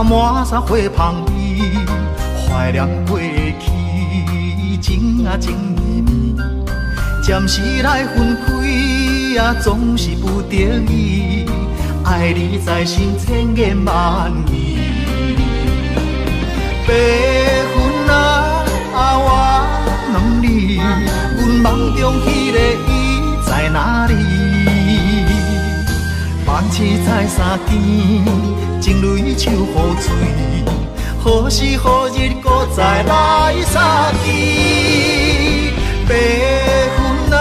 满山花香味，怀念过去，情啊情绵绵。暂时来分开，总是不得已。爱你在心千言万语。白云啊，我问你，阮梦中迄个伊在哪里？梦醒在山间，情泪手雨水，何时何日搁再来相见？白云啊，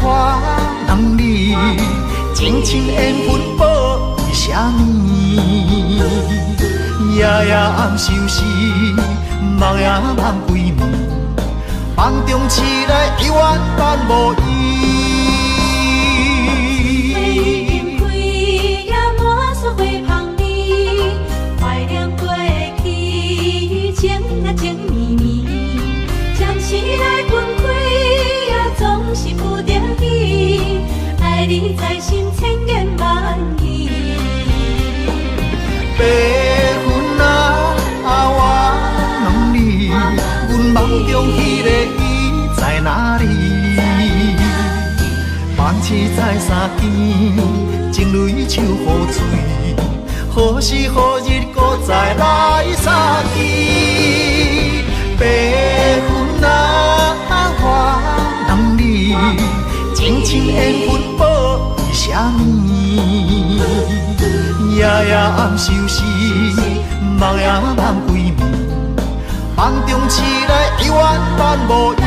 我问你，情深缘分报为啥物？夜夜暗收拾，梦也梦归暝，梦中醒来犹原伴无依。情绵绵，暂时来分开，总是不得已。爱你在心，千言万语。白云啊，我问你，阮梦中迄个伊在哪里？梦醒在山间，情泪手雨水，何时何日搁再来相见？白云啊，我问你，情深缘分报为啥物？夜夜暗收拾，梦也梦归暝，梦中醒来犹原伴无依。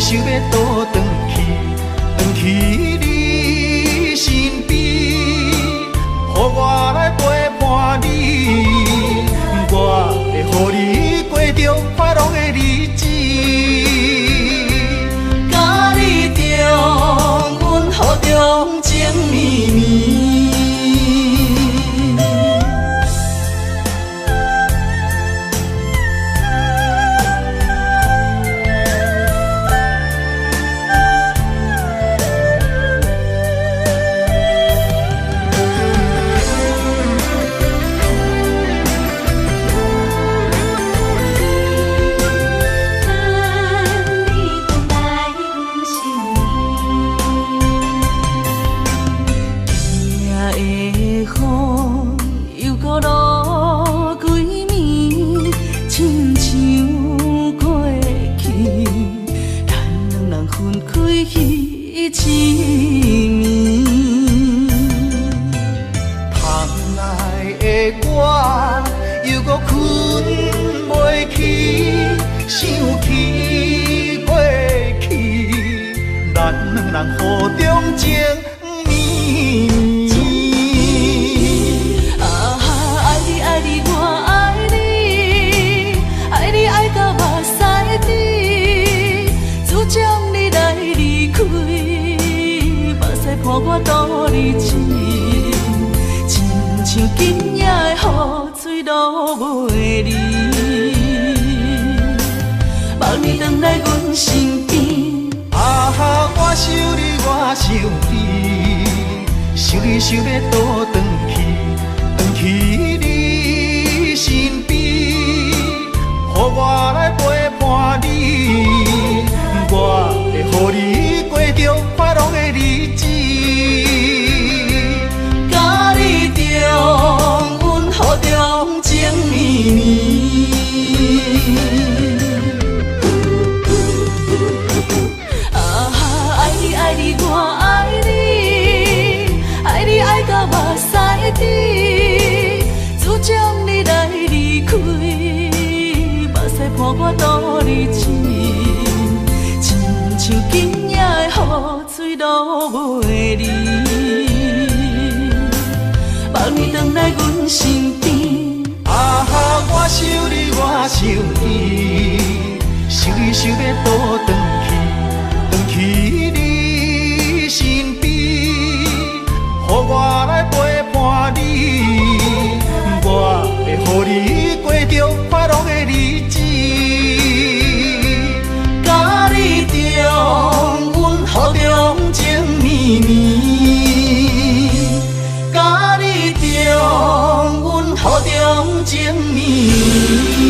想要倒转去你身边，予我来陪伴你，我会予你过着快乐的日子。甲你重温雨中情绵绵。我，又搁困袂去，想起过去，咱两人互中情绵绵。爱你爱你我爱你，爱你爱到目屎滴，只将你来离开，目屎伴我度日子，亲像今夜的雨水落袂离，望你回来阮身边。我想你，我想你，想你想要倒转去你身边，予我来陪伴你，我会予你过着快乐的日子，甲你重温好中情绵绵。爱你我爱你，爱你爱到目屎滴，只将你来离开，目屎伴我度日子，亲像今夜的雨水落袂离，望你回来阮身边。我想你，我想你，想你想要倒转去你身边，予我来陪伴你，我会予你过着快乐的日子，甲你重温好中情绵绵，甲你重温好中情绵绵。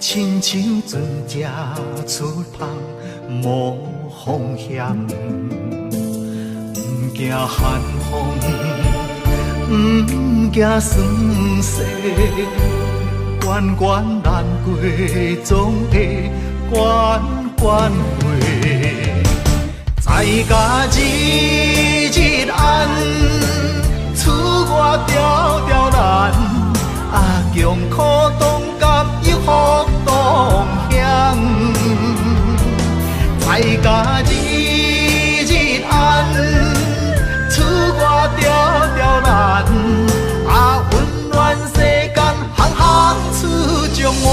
亲像船只出航无方向，不惊寒风，不惊霜雪，关关难过总会关关过。在家日日暗，厝外条条难，强苦当甘又福当乡。在家日日暗，厝外条条难，温暖世间行行出状元。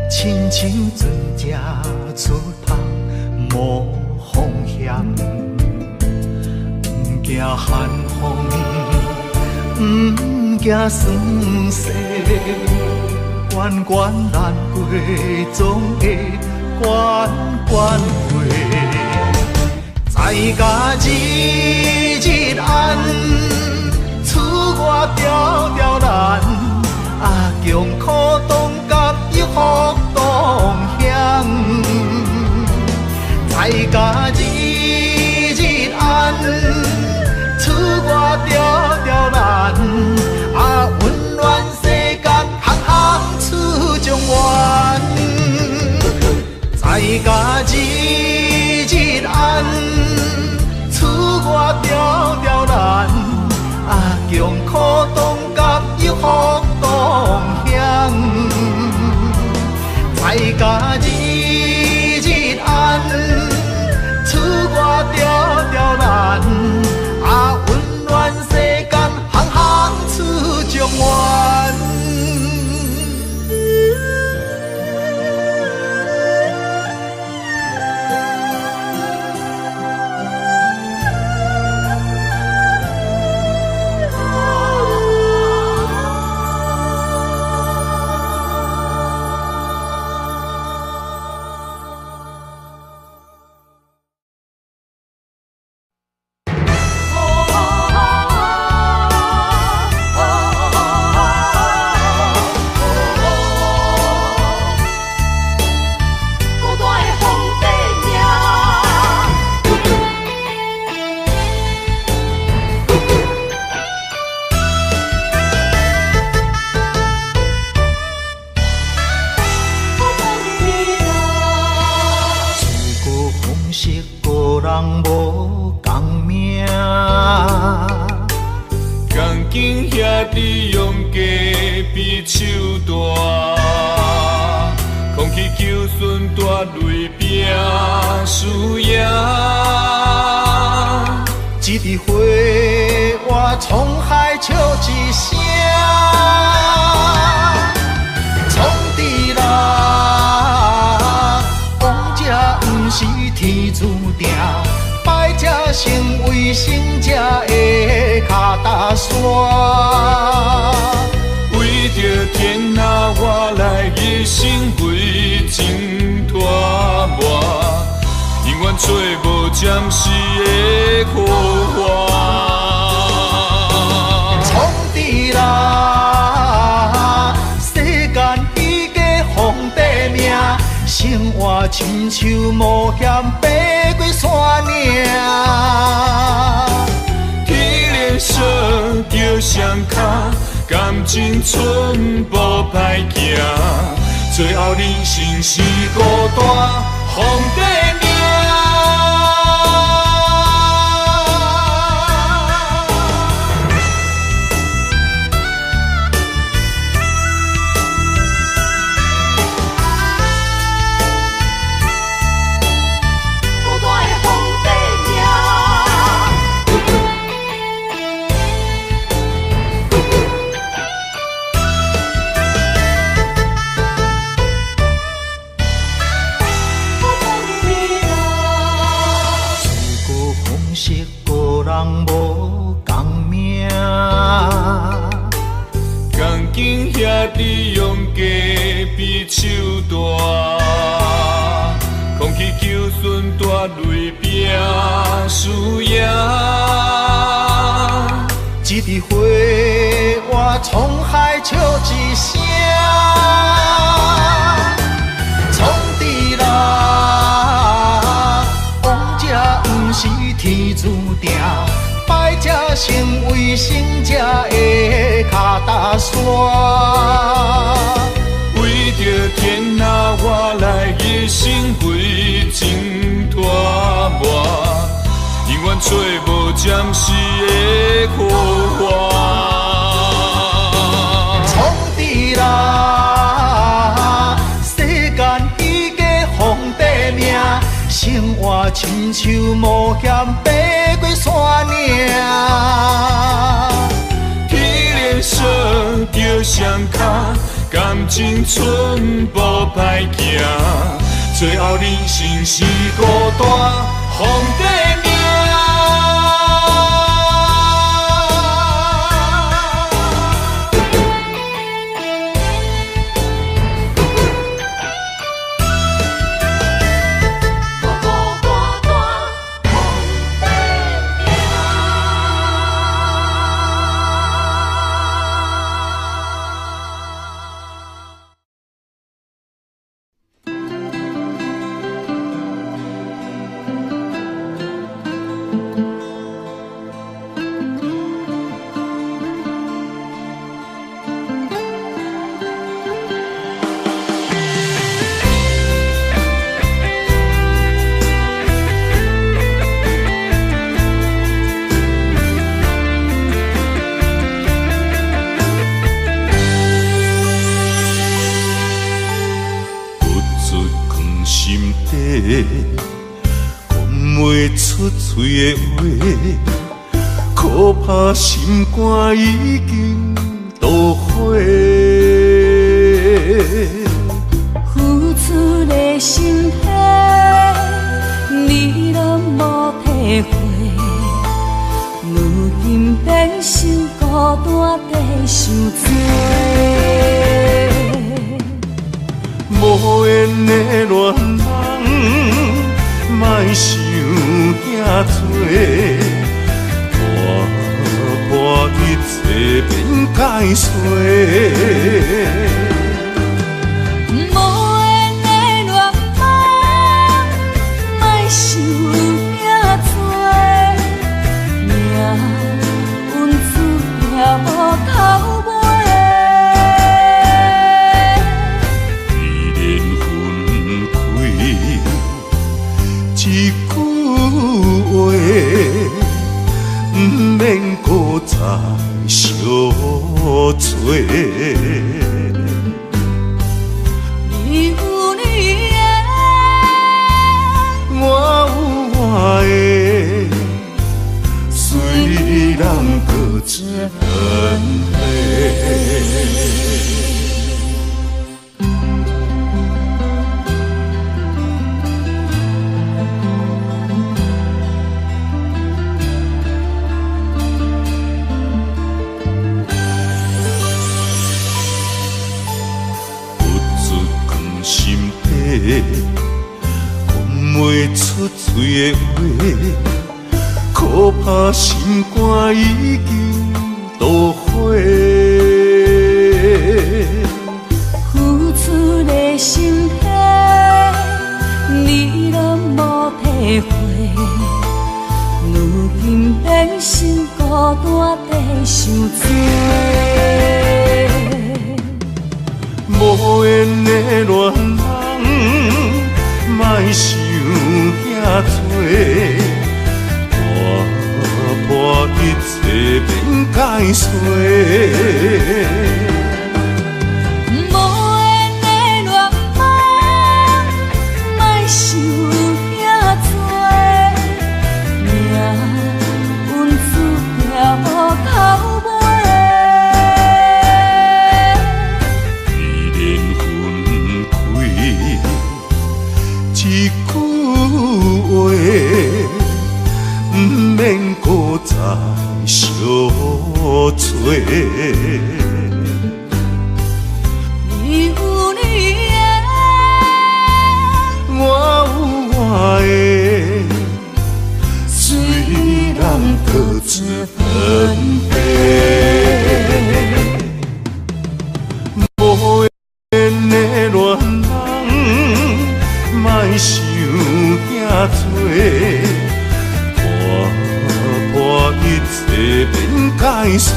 亲像船只出航无方向，不惊寒风，不惊霜雪，关关难过总会关关过。在家日日暗，厝外条条难，强苦当甘又福当乡。在家日日暗，厝外条条难，温暖东甲一福东乡，在家日日安，厝外条条难，啊温暖世间，行行出状元。一枝花，我沧海笑一声，创治人，王者不是天注定，败者成为胜者的脚踏山。为着天下，我来一生为情拖磨。永远做无暂时的苦患，创治人，世间彼个皇帝命，生活亲像冒险爬过山岭。天连锁着双脚，感情寸步歹行，最后人生是孤单皇帝命。手大，空气求顺大泪拼输赢。一枝花，我沧海笑一声。创治人，王者不是天注定，败者成为胜者的脚踏山。为着天下，我来一生为情拖磨，永远做无暂时的苦患。创治人，世间彼个皇帝命，生活亲像冒险爬过山岭。天连锁着双脚。感情寸步歹行，最后人生是孤单皇帝命。讲袂出嘴的话，可怕心肝已经都火。付出的心血，你拢无体会。如今变成孤单地受罪。无缘的恋人，莫想遐多，破破一切变解碎。无缘的恋人，莫想遐多，命运注定无头尾。一句话，不免搁再相找。你有你的，我有我的，虽然各自分离。讲袂出嘴的话，可怕心肝已经都火。付出的心血，你拢无体会。如今变成孤单地受罪。无缘的恋人，莫想遐多，破破一切变解碎。无缘的恋人，莫想遐多，命运注定无头尾。一句话，不免搁再相找。你有你的，我有我的，虽然各自分离。无缘的恋人，莫想遐多，破破一切变解碎。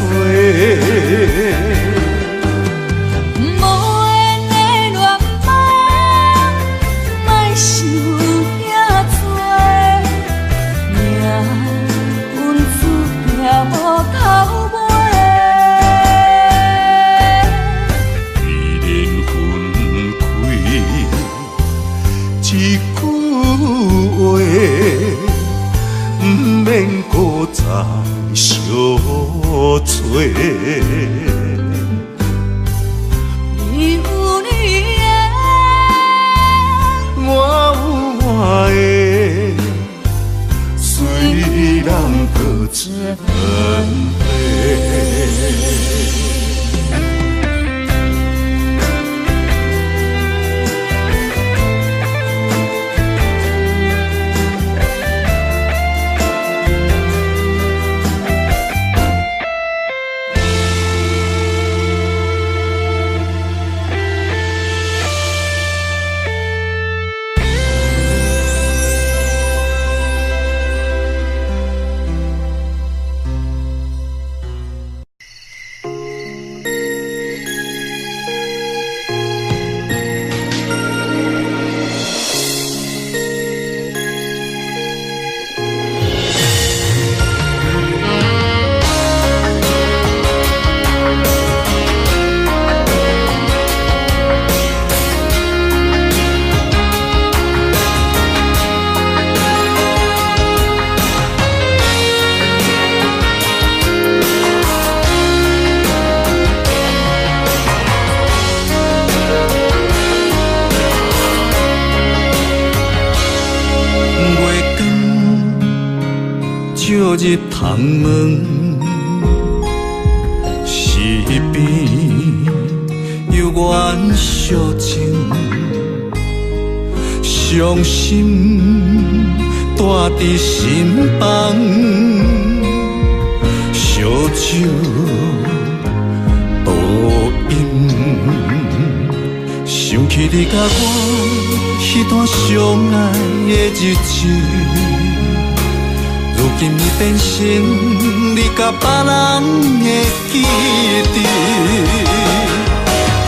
无缘的恋人，莫想遐多，命运注定无头尾。一句话，不免搁再相找。你有你的，我有我的，虽然各自分离。日窗门，西边有缘小情，伤心带伫心房，烧酒倒饮，想起你甲我迄段相爱的日子。如今已变成你甲别人的记忆。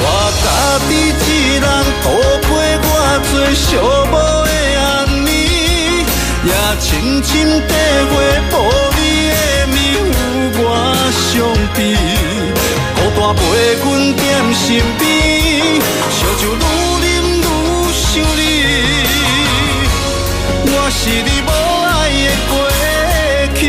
我家己一人度过我最寂寞的暗暝，也深深体会无你的面有我伤悲。孤单陪阮踮身边，烧酒愈啉愈想你。我是你无爱的过去。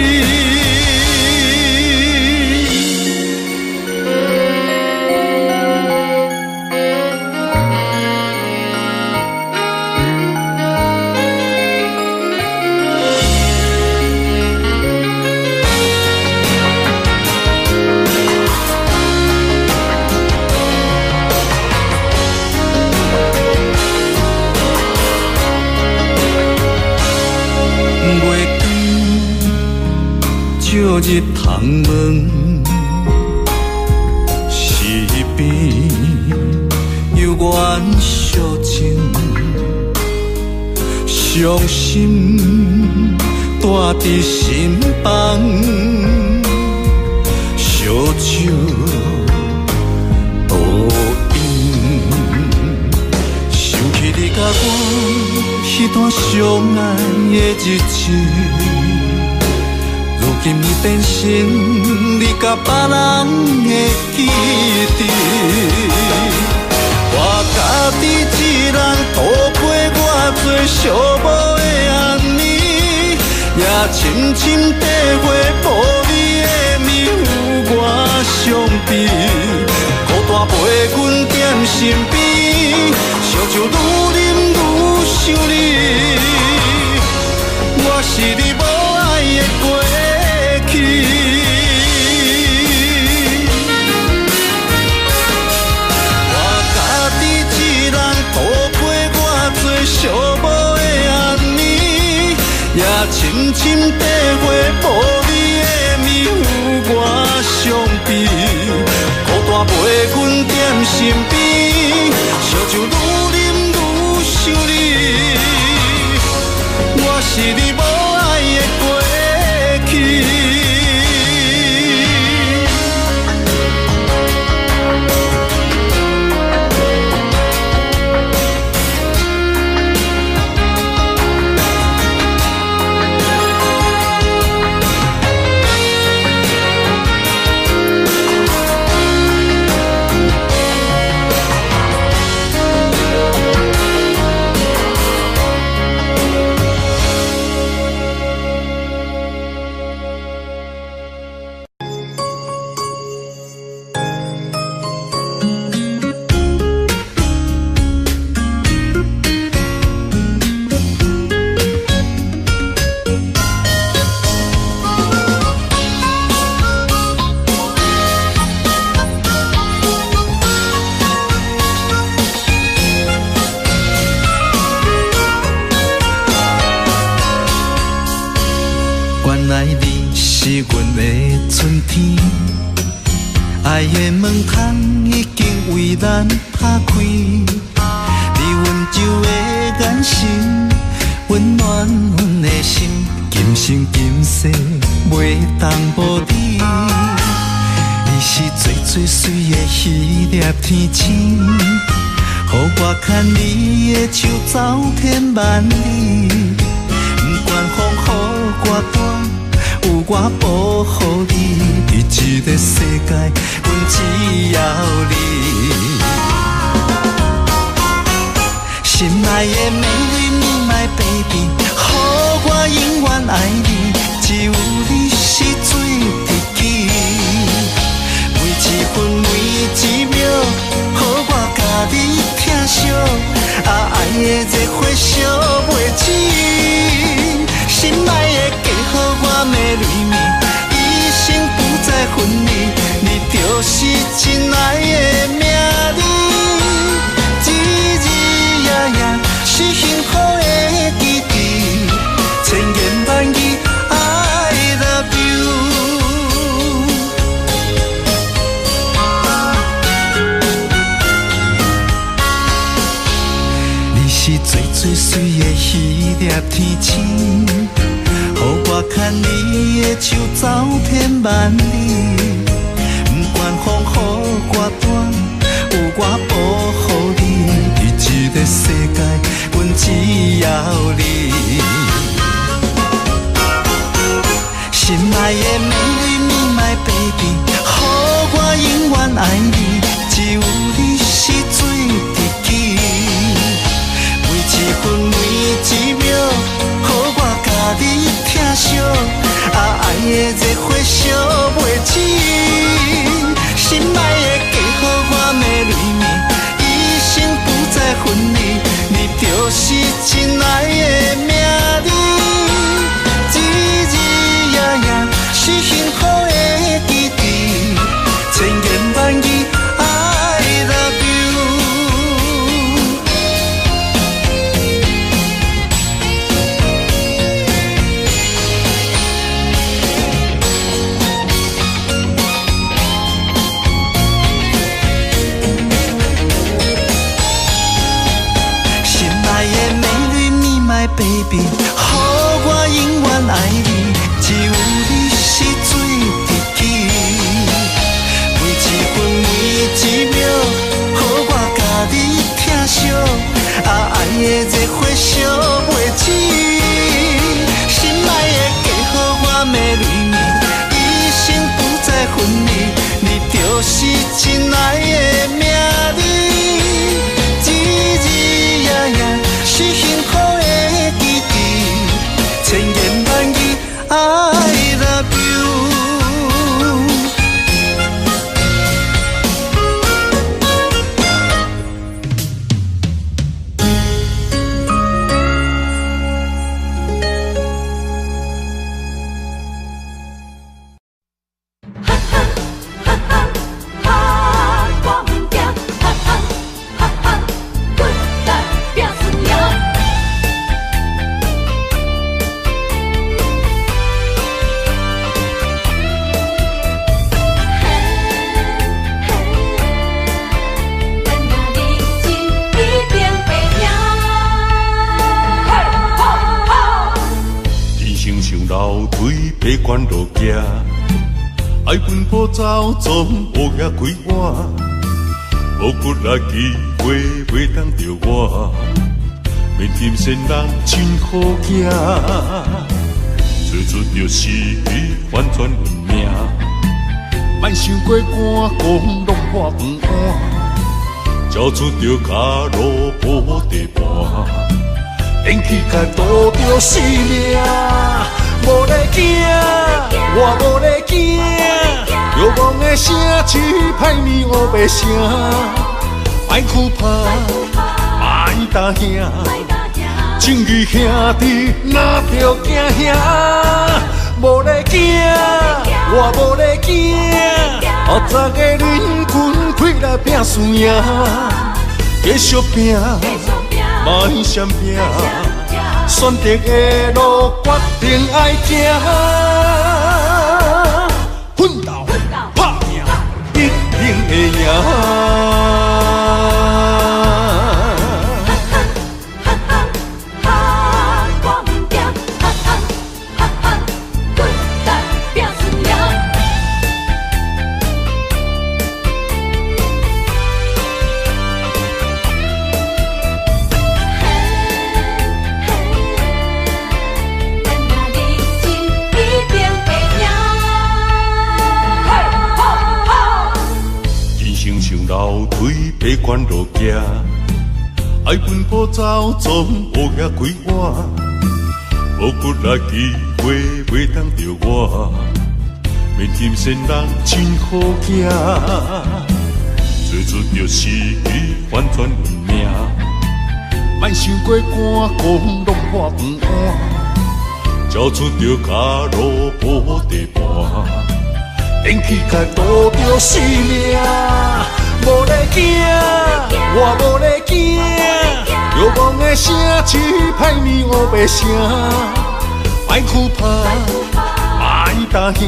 照日窗门，西边有缘小情，伤心带伫心房，烧酒倒饮，想起你甲我迄段相爱的日子。如今已变成你甲别人的记忆。我家己一人度过我最寂寞的暗暝，也深深体会无你的面有我伤悲。孤单陪阮踮身边，烧酒愈啉愈想你。我是你无爱的过去。我家己一人度过我最寂寞的暗暝，也深深体会无你的面有我伤悲。孤单陪阮踮身边，烧酒愈啉愈想你。我是你无爱的过去。爱的门窗已经为咱打开，你温柔的眼神温暖阮的心，今生今世袂当无你。你是最最水的迄粒天星，予我牵你的手走天万里，不管风雨我大，有我保护你。这个世界，阮只要你。心爱的美丽My baby， 予我永远爱你，只有你是最知己。每一分每一秒，予我甲你疼惜，爱的热火烧袂尽。心爱的，加予我的泪面。就是真爱的名字，日日夜夜是幸福的记忆，千言万语 I love you。你是最最水的迄粒天星，予我牵你的手走遍万里。不管风雨我断，有我保护你。伫这个世界，阮只要你。心爱的美丽你 my baby， 予我永远爱你，只有你是最知己。每一分每一秒，予我甲你疼惜，爱的热火烧袂止。心爱的嫁予我的蕊蜜，一生不再分离，你就是真爱的名字。日日夜夜是幸福的记忆，千言万语 I love you。Baby， 予我永远爱你，只有你是最知己。每一分每一秒，予我甲你疼惜，爱的热火烧袂止。心爱的嫁予我的蕊蜜，一生不再分离，你就是真爱的名字。日日夜夜是幸福的。千言万语 I love you。 爬关路行，爱奔波走，总乌鸦开我，无骨力机会袂当着我，面金仙人真好行，做出着是完全运命，莫想过寒，讲拢破饭碗，交出着脚路无地盘，天气甲渡着性命。无咧惊，我无咧惊，遥望的城市歹面乌白声，莫哭怕，莫担兄，正义兄弟哪着惊兄？无咧惊，我无咧惊，后早个恁军开来拼输赢，继续拼，莫闪拼。选择的路，决定爱行，奋斗拍拼，一定会赢。爬关路行，爱奔波走，总乌鸦开我，无骨力机会袂当着我，面金仙人真好行，做出着是完全运命，莫想过寒，讲拢破饭碗，交出着脚路无地盘，电气甲渡着性命，无咧惊，我无咧惊，遥望的声起歹面黑白声，歹哭怕，歹打兄，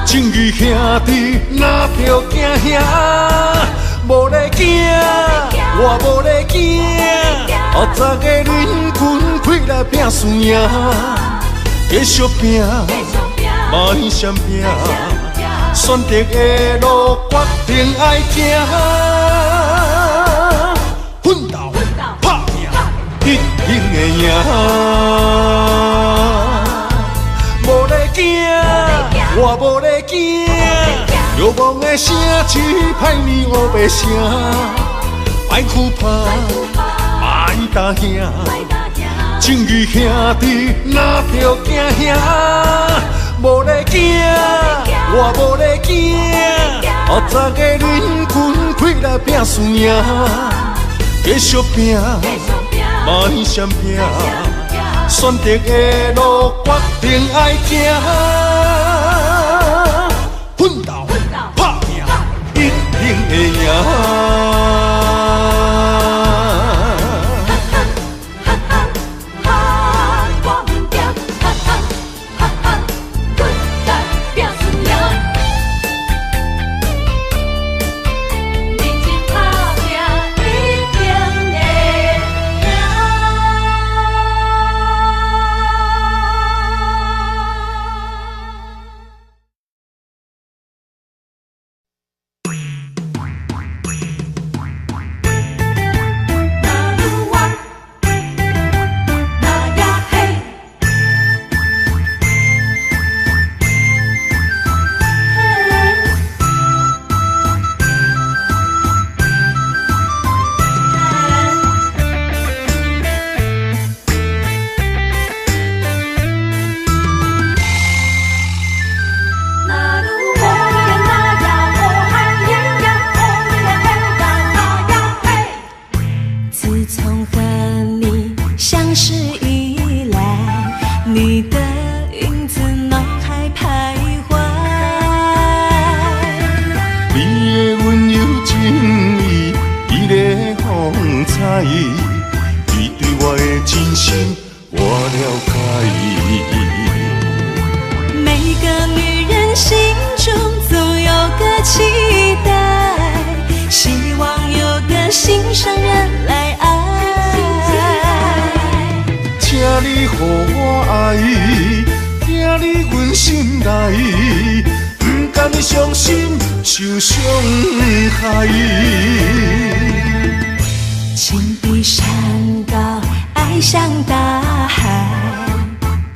正义兄弟哪着惊兄，无咧惊，我无咧惊，后早个恁群开来拼输赢，继续拼。莫嫌拼，选择的路决定爱行，奋斗拍拼，一定会赢。无咧惊，我无咧惊，遥望的声起歹面黑白声，歹哭怕，歹打兄，正义兄弟哪着惊兄。无咧惊，我无咧惊，后早个恁群开来拼输赢，继续拼，莫嫌拼，选择的路决定爱行，奋斗拍拼，一定会赢。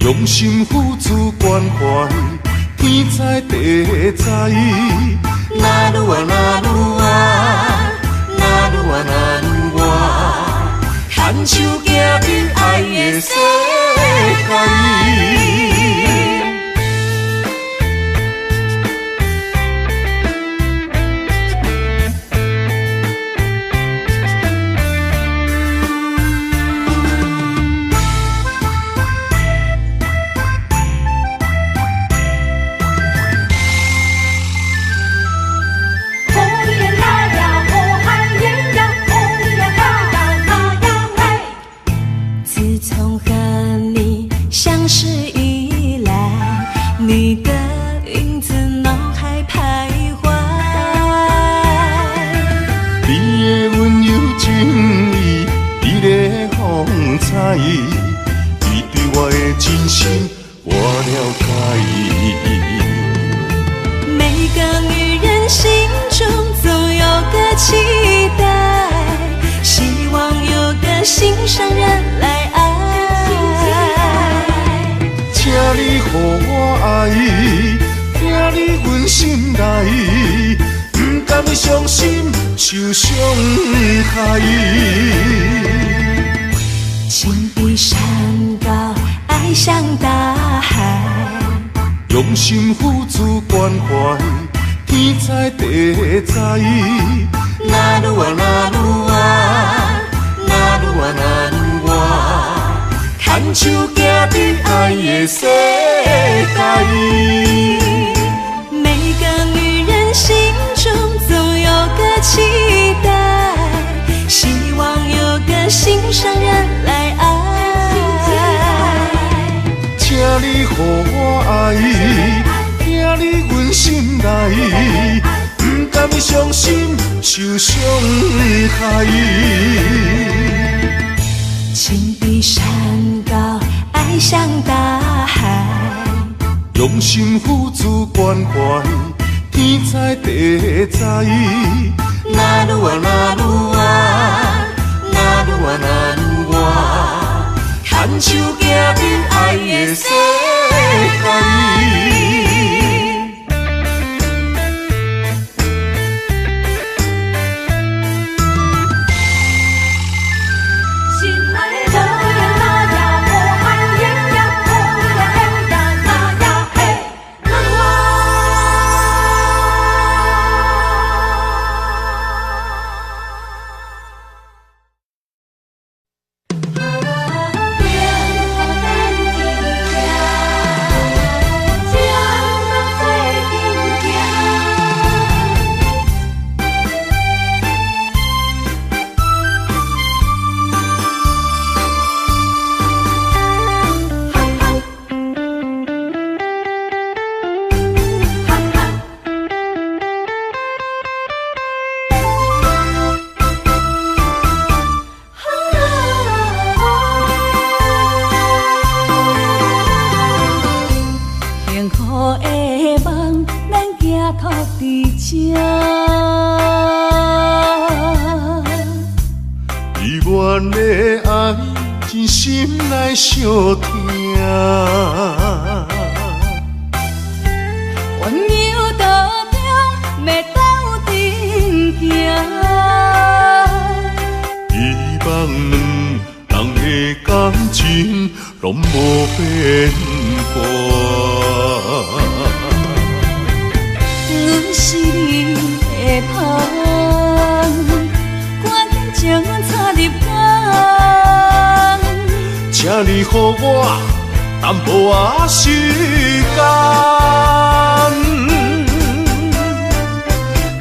用心付出关怀，天知地知。那愈啊那愈啊，那愈啊那愈啊，牵手行入爱的世界。你对我的真心，我了解。每个女人心中总有个期待，希望有个心上人来爱。请你予我爱，听你阮心内，不甘伤心受伤害。情比山高，爱像大海，用心付出关怀，天知地知。那愈啊那愈啊，那愈啊那愈啊，牵手行入爱的世界。每个女人心中总有个期待，希望有个心上人来爱。请你予我爱，听你阮心内，不甘伤心受伤害。情比山高，爱像大海，用心付出关怀，天知地知。那愈啊那愈啊，那愈啊那愈啊，牵手行进爱的世界。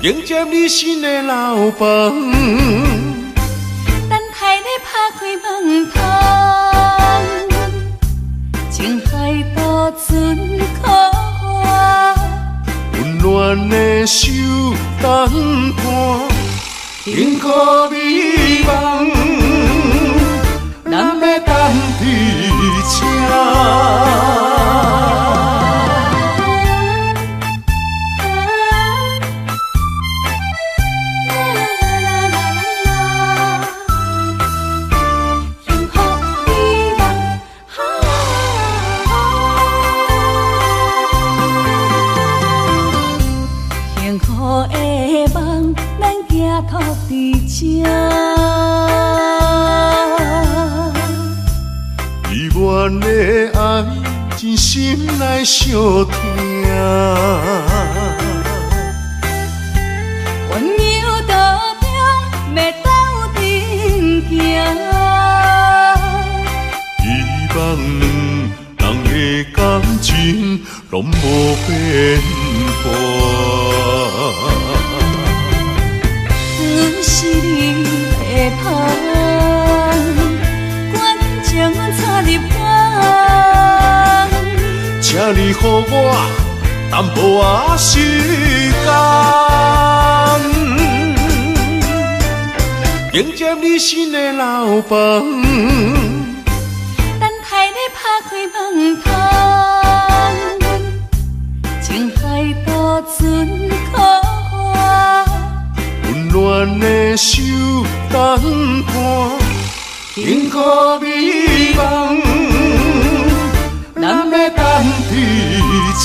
迎接你新的老房，等海咧拍开门窗，情海渡船可我，温暖的手等伴，幸福美梦，咱要等伫这。依阮的爱，真心内相听。温柔途中，要斗阵行。希望两人的感情，拢无变化。阮是你的香，感情插入肝，请你予我淡薄仔时间，迎接你新的老房。等海咧拍开门窗，情海渡船可我。温暖的手等伴，幸福美梦，咱要等伫这。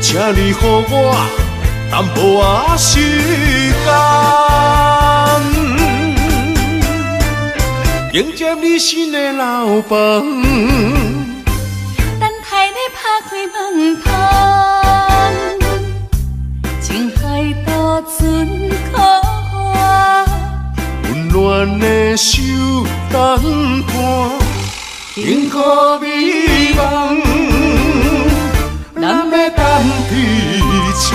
请你予我淡淡薄仔时间，迎接你新的老房。等待你拍开门窗，情海渡船靠岸，温暖的手等伴，幸福美梦，咱要等伫这。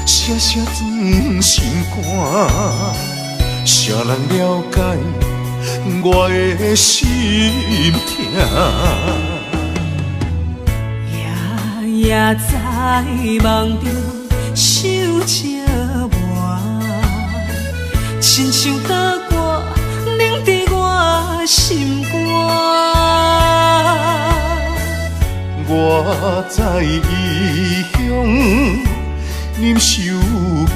写写装心肝，谁人了解我的心痛？夜夜在梦中想着我，亲像刀割凝伫我心肝。我在异乡忍受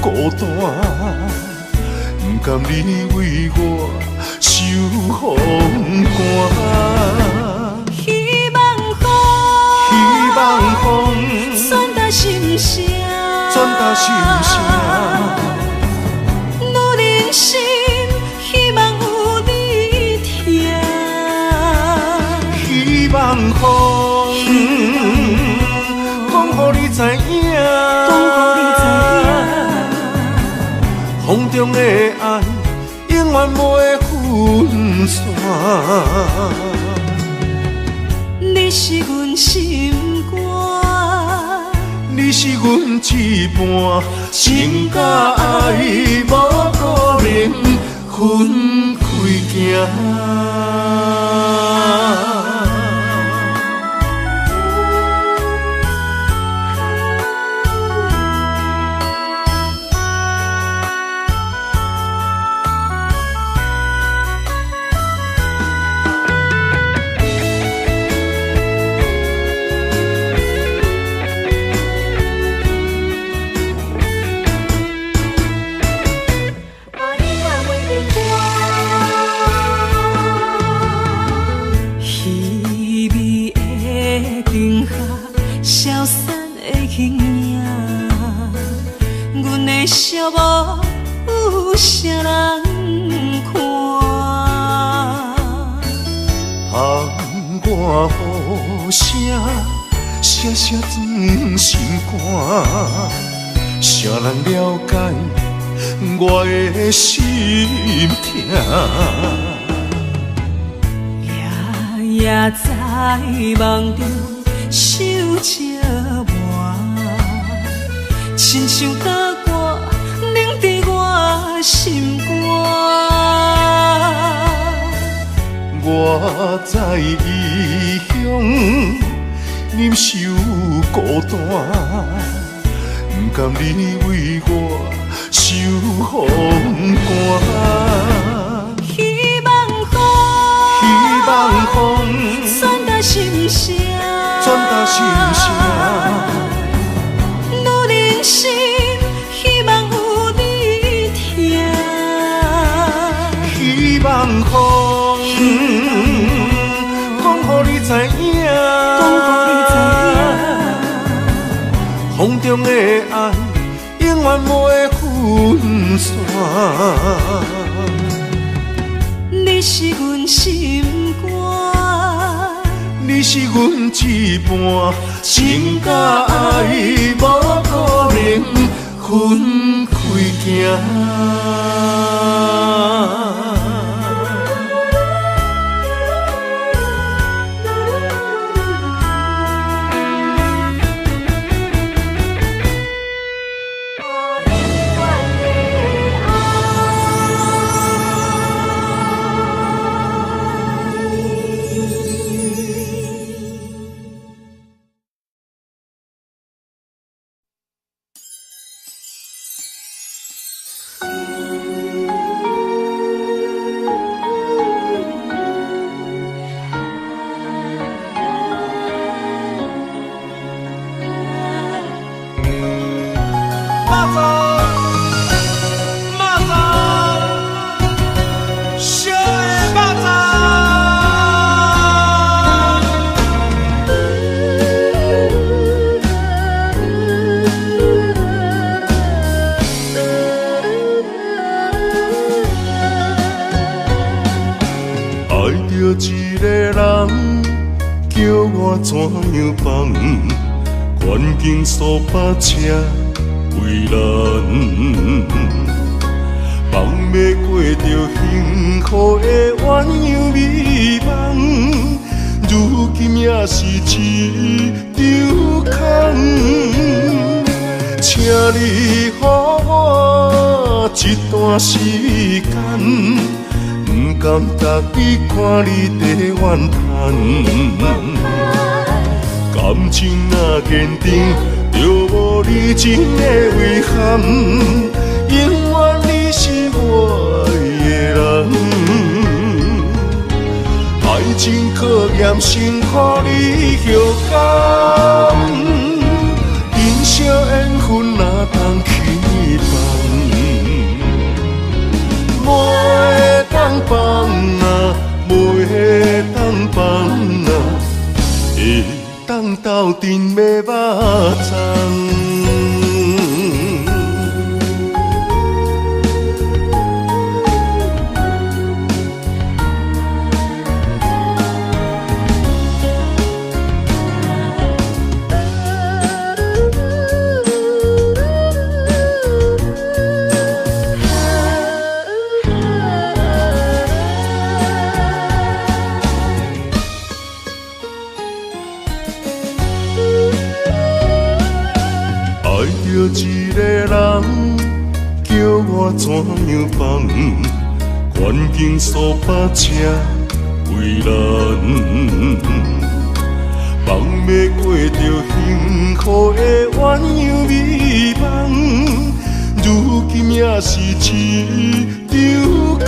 孤单，不甘你为我受风寒。希望风传达心声，女人心希望有你听。希望风讲予你知影。风中的爱，永远不会分散。你是阮心肝，你是阮一半，情甲爱无可能分开行。寂寞有啥人看？窗外雨声，写写装心肝。谁人了解我的心痛？夜夜在梦中想着我，亲像刀割凝伫我心肝。我在异乡忍受孤单，不甘你为我受风寒。希望风传达心声，女人心希望有你听。希望风讲予你知影，风中的爱永远不会分散。你是阮心肝，你是阮一半情甲爱，无可能分开行。怎样放？环境数百车为难，放要过着幸福的鸳鸯美梦，如今也是一场空。请你予我一段时间，不甘逐日看你在怨叹。感情若坚定，就无你真的遗憾。永远你是我的人，爱情考验辛苦你后感，人生缘分哪通去放？袂当放啊，袂当放啊。当斗阵的肉粽，一个人叫我怎样放？环境数百车为难，放要过着幸福的鸳鸯美梦，如今也是一场空。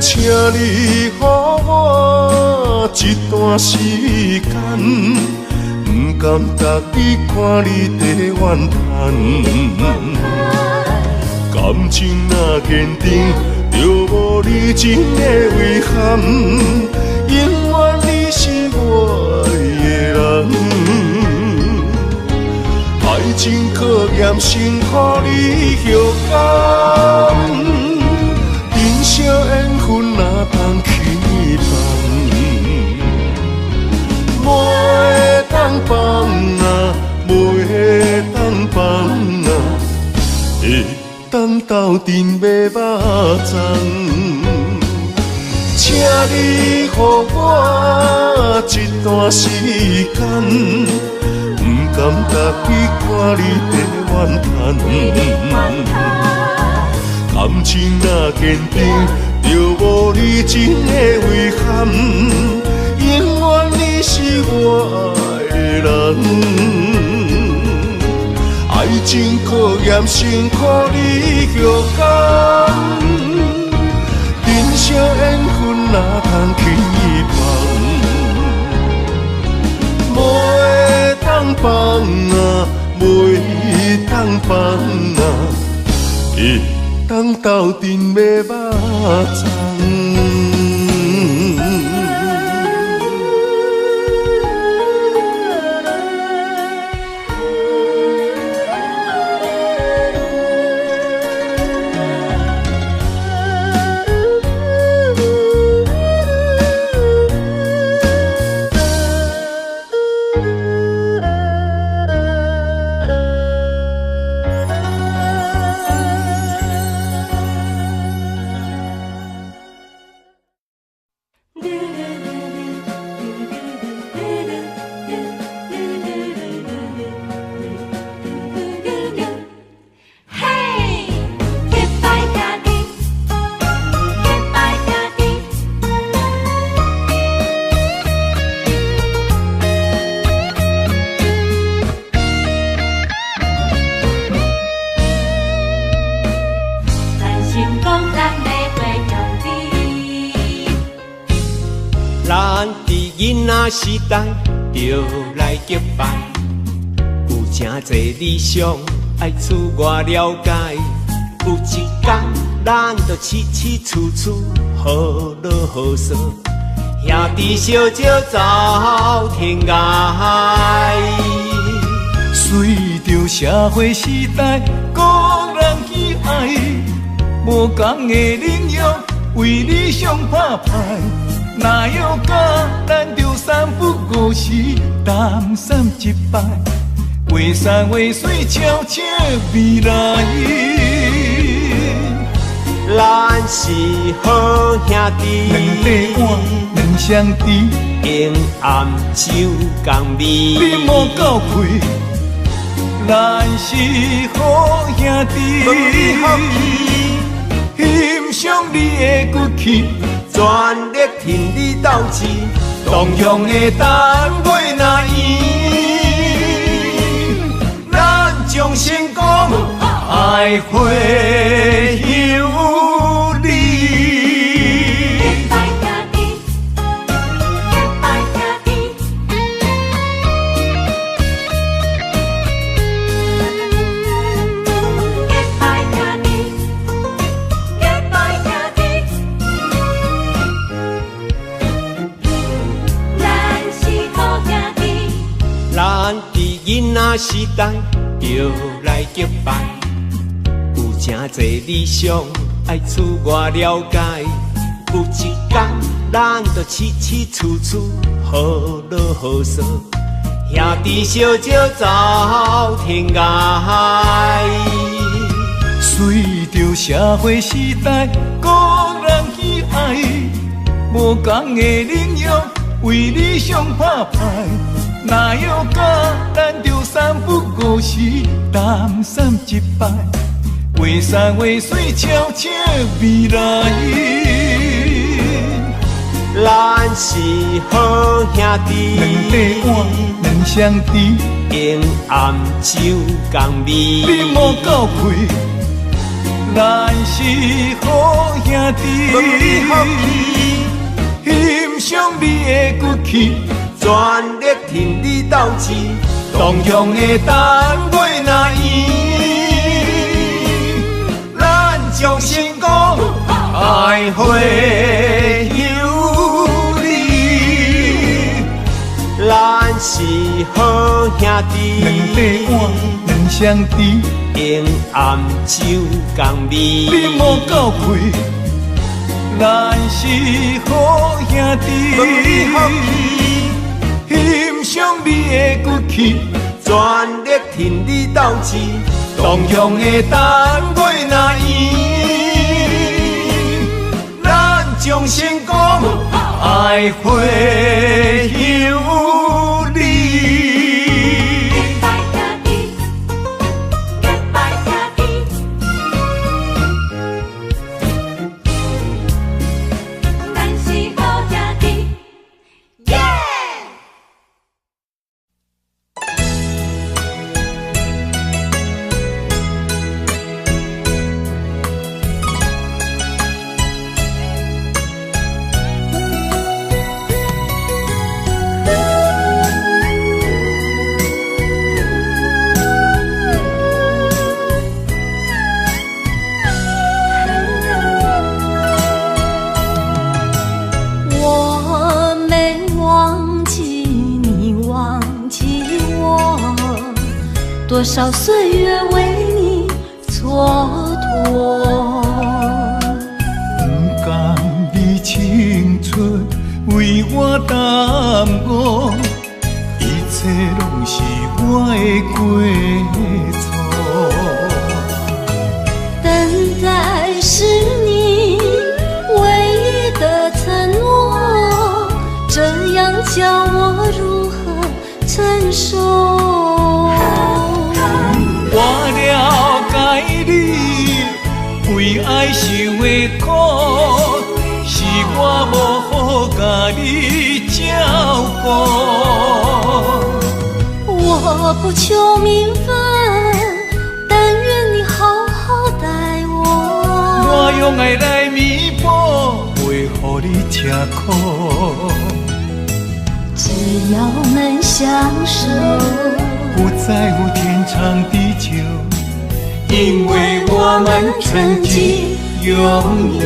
请你予我一段时间。不甘逐日看你在怨叹，感情若坚定，就无你真的遗憾。永远你是我的人，爱情考验辛苦你后感，人生缘分哪通去放？袂当放啊，袂当放啊，会当斗阵买肉粽。请你予我一段时间，不甘逐日看你在怨叹。感情若坚定，就无你真的遗憾。永远你是我的人，爱情考验辛苦你后感，人生缘分哪通去放？袂当放啊，袂当放啊，会当斗阵买肉粽。咱伫囡仔时代就来结拜，有真侪理想爱自我了解。有一天，咱就起起厝厝好落好说，兄弟小少走天涯。随着社会时代，个人喜爱，无同的领域为理想打拼。哪有甲咱着三不五时，东山一摆，画山画水，悄悄未来。咱是好兄弟，两块碗，两双池，永暗酒共味。你莫够开，咱是好兄弟，欣赏你的骨气。全力挺你斗志，同样的单位那伊，咱将成功爱会有你。咱伫囡仔时代就来结拜，有真侪理想爱自我了解。有一天，咱就起起厝厝好落好说，兄弟小少走天涯。随着社会时代，个人喜爱，无同的领域为理想打拼。哪有甲咱着三不五时，东山一摆，画山画水，悄悄未来。咱是好兄弟，两块碗，两双池，永暗酒共味。你莫够开，咱是好兄弟，欣赏你的骨气。全力挺你斗志，同样的单位那伊，咱将成功爱会有你。咱是好兄弟，两块碗，两双池，永暗酒共味。你莫够开，咱是好兄弟。欣赏你的骨气，全力挺你斗志，同样的单位那伊，咱将成功爱会有你。多少岁月为你蹉跎，不甘你青春为我耽误，一切拢是我的过错。等待是你唯一的承诺，这样叫我如何承受？我了解你为爱受的苦，是我无好甲你照顾。我不求名分，但愿你好好待我。我用爱来弥补，袂予你吃苦。只要能相守，不在乎天长地久，因为我们曾经拥有。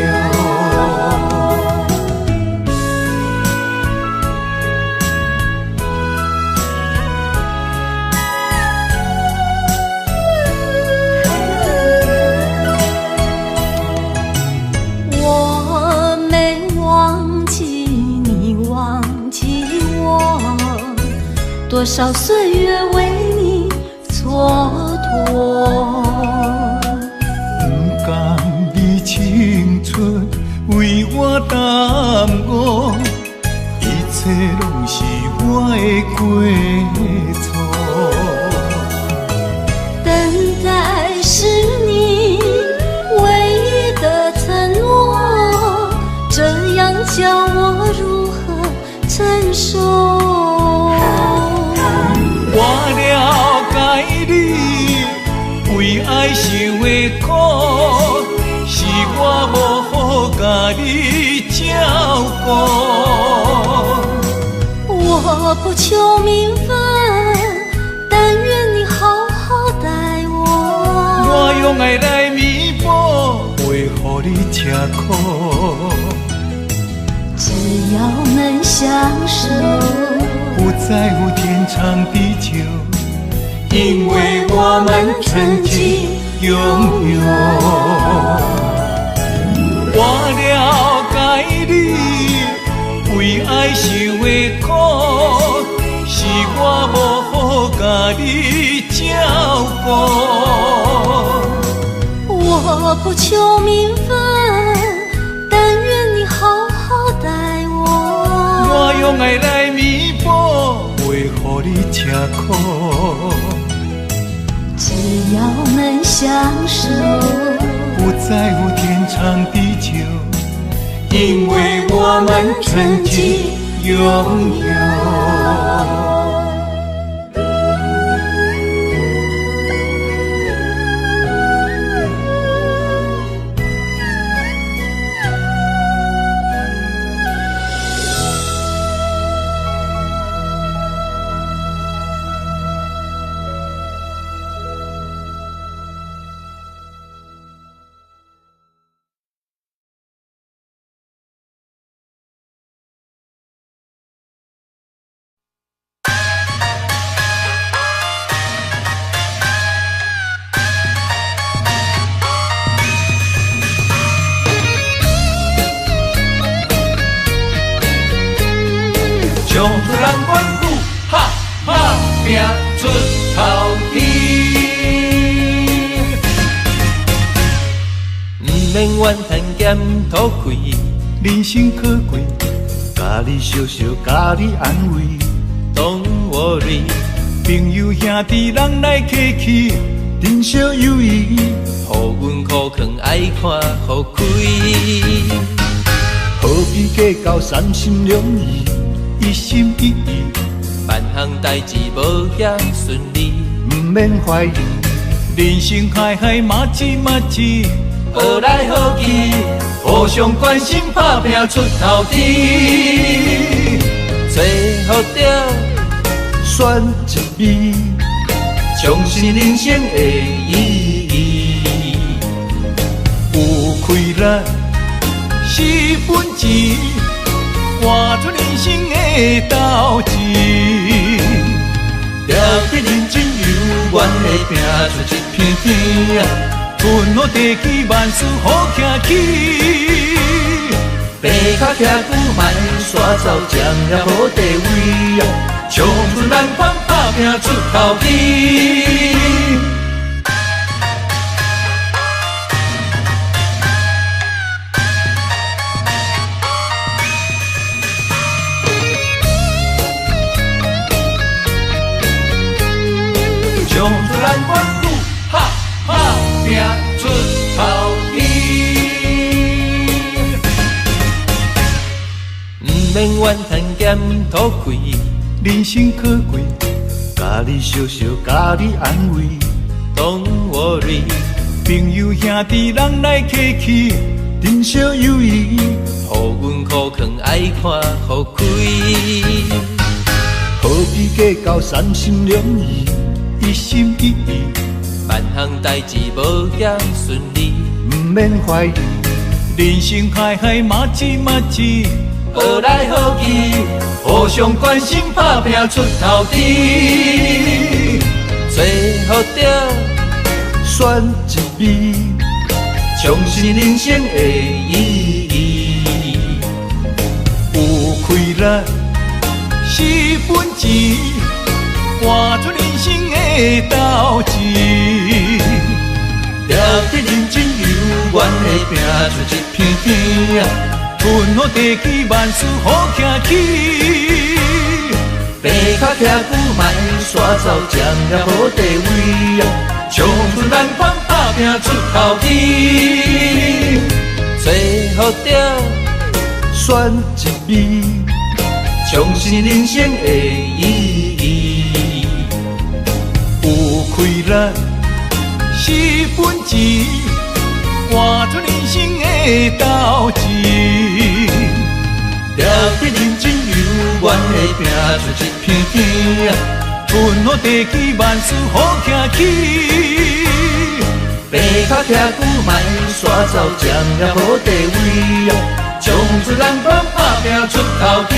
我没忘记你，忘记我，多少岁月为你蹉跎。不甘你青春为我耽误，一切拢是我的过错。等待是你唯一的承诺，这样叫我如何承受？我了解你为爱受的苦，是我无好甲你照顾。我不求名分，但愿你好好待我。我用爱来弥补，袂予你吃苦。只要能相守，不在乎天长地久，因为我们曾经拥有。我了解你为爱受的苦，是我无好甲你照顾。我不求名分，但愿你好好待我。我用爱来弥补，袂予你吃苦。只要能相守，不在乎天长地久，因为我们曾经拥有。将出人管苦，哈哈拼出头天。不免怨叹咸土开，人生可贵，甲你笑笑，甲你安慰。Don't worry，朋友兄弟人来客气，珍惜友谊，互阮苦劝爱看互开。何必计较三心两意，一心一意，万项代志无遐顺利，不免怀疑。人生海海，马子马子，好来好去，互相关心，打拼出头天。找好着选一味，重视人生的意义。有开咱4分钱，换出人生的斗志。了解人真有愿会拼出一片天啊！春雨地起，万事好行起。爬脚徛久，莫煞走，占了好地位啊！唱出咱款，打拼出头天。唱出咱管苦，哈哈拼出头天。不免怨叹咸土开，人生可贵，甲你笑笑，甲你安慰。Don't worry，朋友兄弟人来客气，珍惜友谊，互阮苦劝爱看互开。何必计较三心两意，一心一意？万项代志无咸顺利，毋免怀疑，人生海海马子马子，好来好去，互相关心打拼出头天，最好着选一味，重视人生的意义。有开力是本钱，换出人生的斗志。了得认真有缘的拼出一片天啊，吞好地气万事好行起。爬脚徛久莫煞走，占了好地位啊，冲出咱款打拼出头天。最好着选一味，重视人生的意义。有开力是本钱，换出人生的斗志。了得认真有缘的拼出一片天啊，吞好地气万事好行起。爬脚徛久莫煞走，占了好地位啊，冲出人款打拼出头天。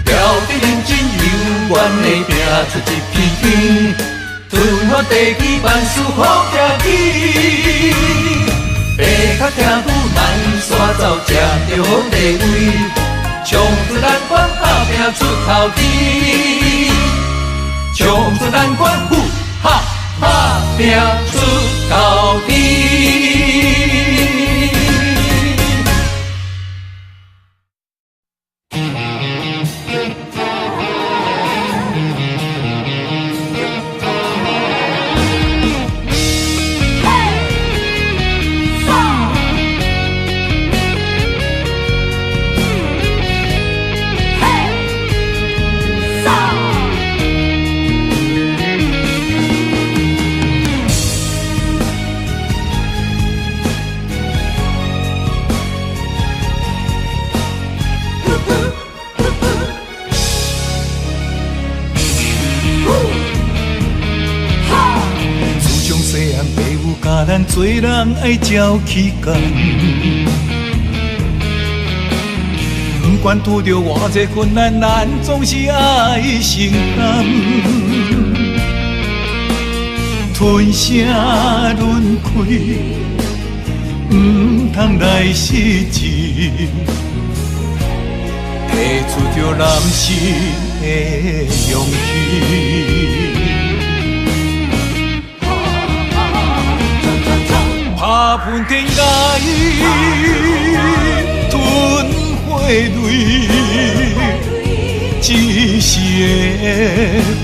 了得认真有缘的拼出一片天，吞好地气万事好行起。爬脚徛久莫煞走，占着好地位，冲出咱款打拼出头天，冲出咱款哈打拼出头天。咱做人爱照起工，不管拄着偌济困难，咱总是爱承担。吞声轮开，唔通来失志，提出着男性的勇气。打喷天涯，吞火泪，一时的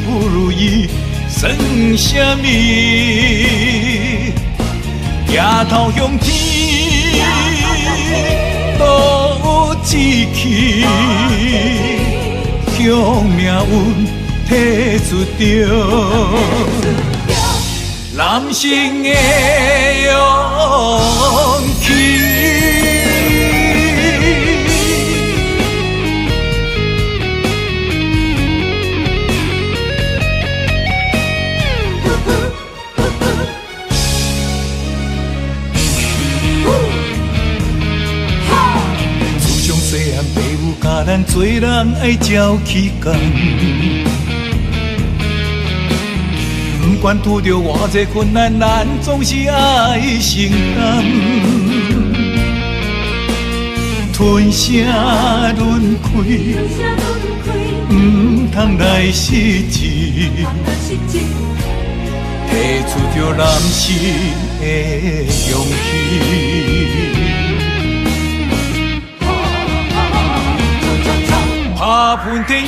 不如意算什么？抬头向天，赌志气，向命运提出着男性的勇气。自从细汉爸母教咱做人爱照起工，不管拄着偌济困难，咱总是爱承担。吞声轮开，唔通来失志，提出着男性的勇气。打喷天涯，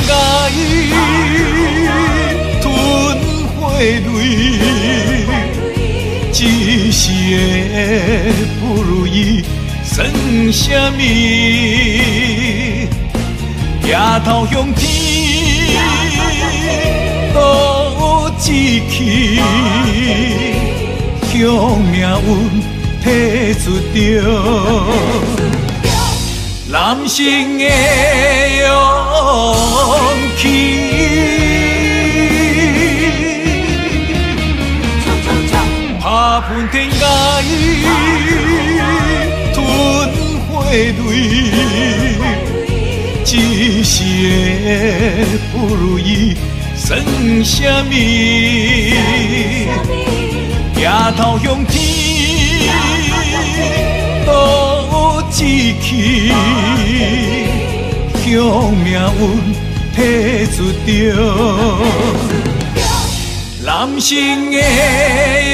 吞火泪，一时的不如意算什么？抬头向天，赌志气，向命运提出着男性的勇去。打喷天涯，吞火泪，一世的不如意算什么？抬头向天，倒一去，向命运提出着。男性的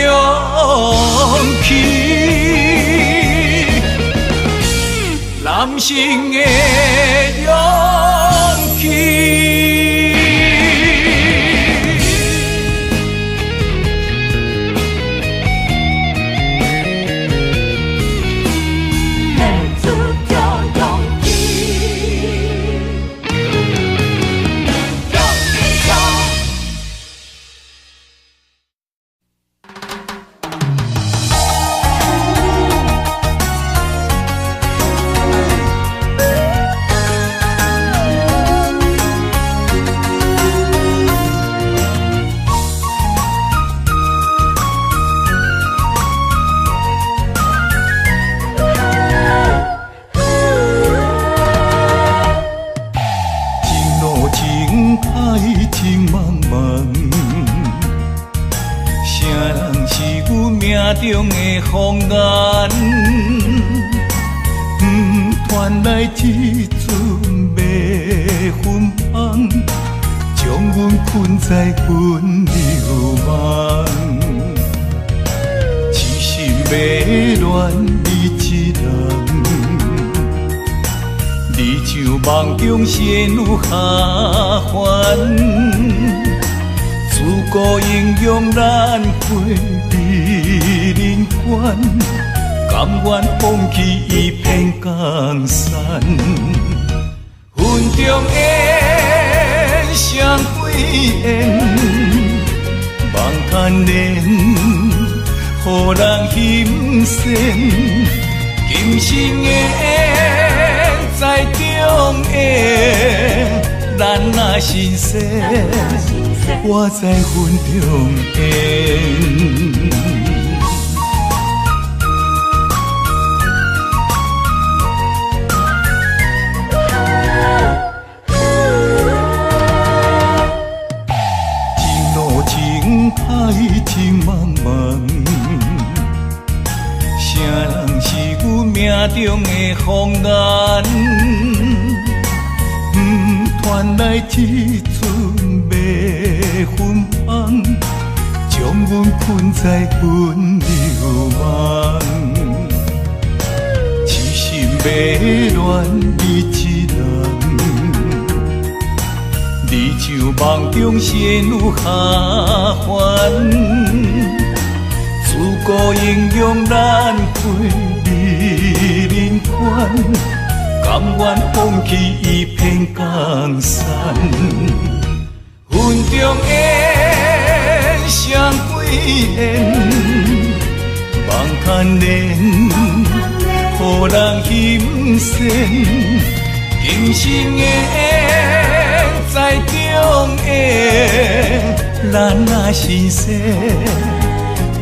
勇气，男性的勇气。中的风眼，传来一阵迷魂香，将阮困在阮流梦。痴心迷恋你一人，你像梦中仙女下凡，自古英雄难会。人间，甘愿放弃一片江山。云中烟，双飞燕，望看莲，予人欣羡。今生的缘，在中缘，咱若心生，我在云中烟。情茫茫，谁人是阮命中的风眼？传来一阵迷魂香，将阮困在阮流梦。痴心迷恋你一人。你像梦中仙女下凡，自古英雄难会美人间，甘愿放弃一片江山。云中烟，双飞燕，望看莲，予人欣羡。今生的缘，在中缘，咱若心生，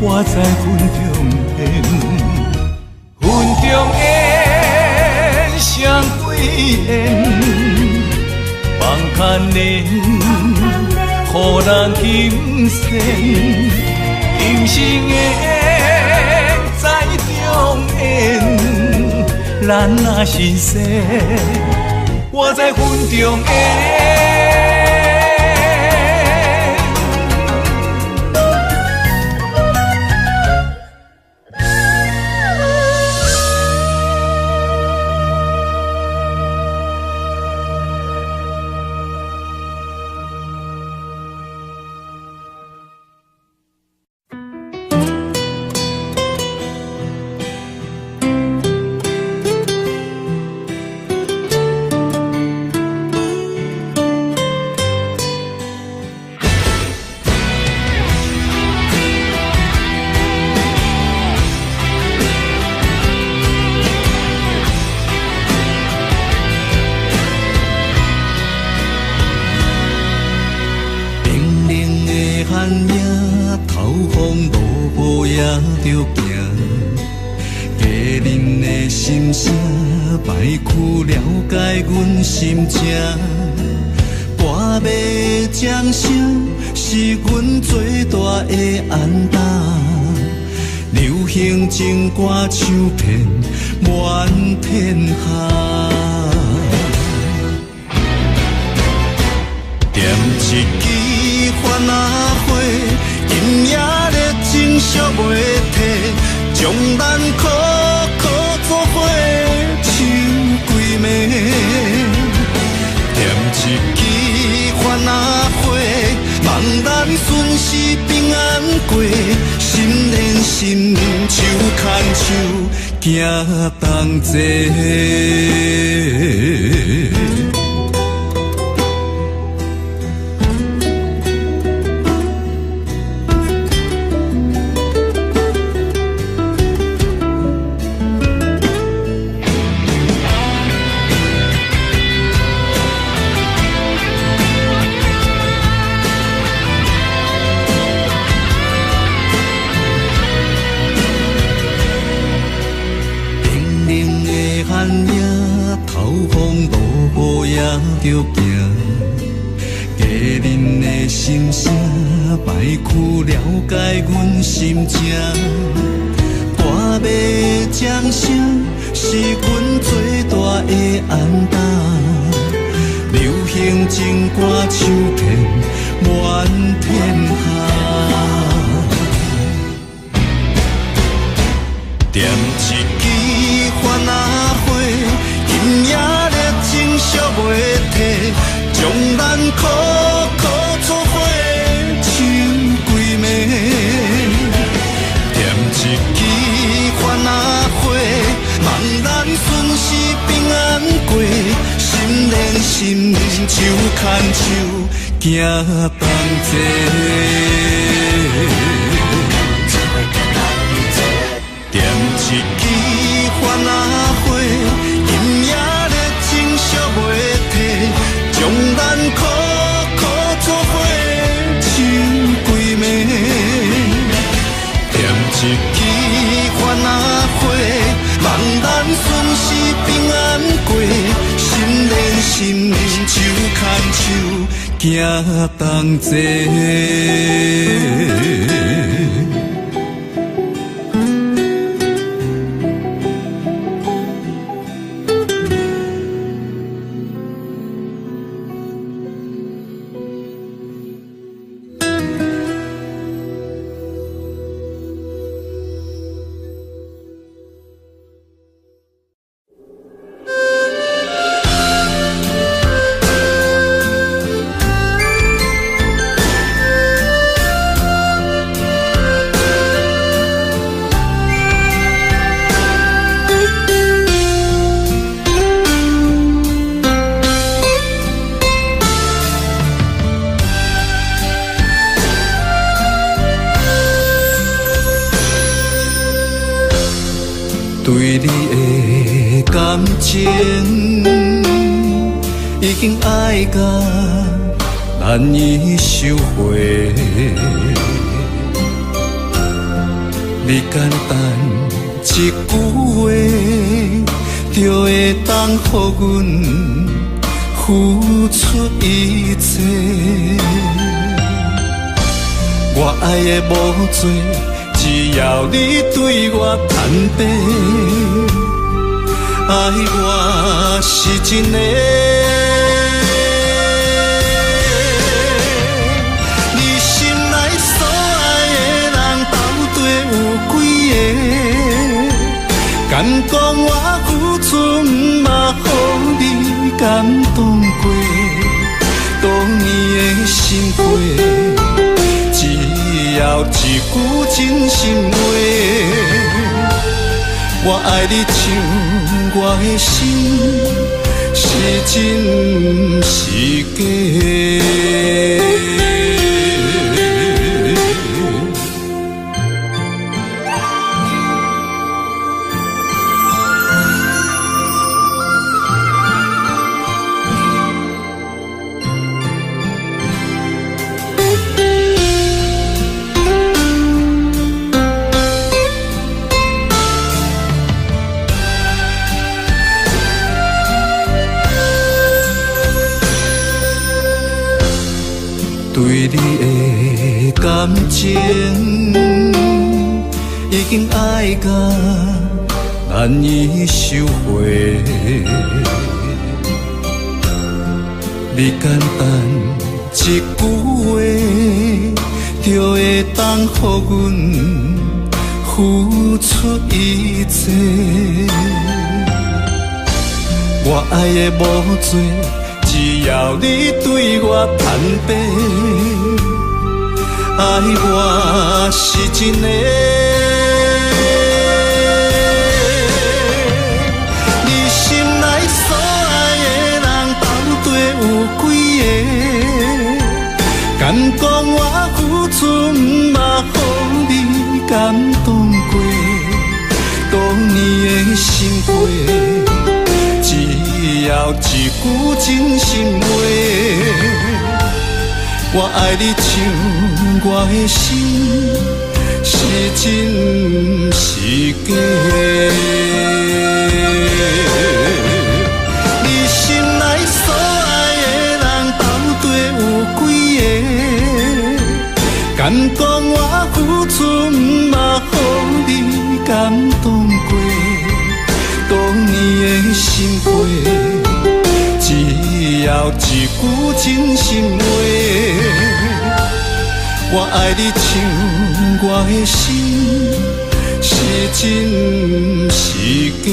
我在云中缘。云中缘，双飞燕，望看莲，予人欣羡。今生的缘，在中缘，咱若心生。我在云中缘。着行，家人的心声摆曲了解阮心情。半暝掌声是阮最大的安踏，流行情歌唱遍满天下。点一支番仔火，今夜热情烧袂退，将咱苦苦作伙唱几暝。点一支番仔火，望咱顺时平安过，心连心，手牵手，行同齐。着行，家人的心声摆曲了解阮心情。半暝掌声是阮最大的安踏，流行情歌唱遍满天下。点一支番仔火，今夜热情烧袂退，将咱苦苦作伙唱几暝。点一支番仔火，望咱顺时平安过，心连心，手牵手，行同齐。点一支番仔火，今夜热情烧袂退，将咱苦苦作伙唱几暝。点一支番仔火，望咱顺时平安过，心连心，手牵手，行同齐。对你的感情已经爱到难以收回，你简单一句话，就会当予阮付出一切。我爱的无多，只要你对我坦白，爱我是真的。你心内所爱的人到底有几个？敢讲我付出不嘛，予你感动过？多年的心灰。只要一句真心话，我爱你像我的心，是真是假？对你的感情已经爱到难以收回。你简单一句话，就会当予阮付出一切。我爱的无多，只要你对我坦白，爱我是真的。你心内所爱的人到底有几个？敢讲我付出不嘛，予你感动过？多年的心血。只要一句真心话，我爱你像我的心是真是假。你心内所爱的人到底有几个？敢讲我付出不嘛，予你感动过？多年的心血，只要一句真心话，我爱你像我的心是真是假。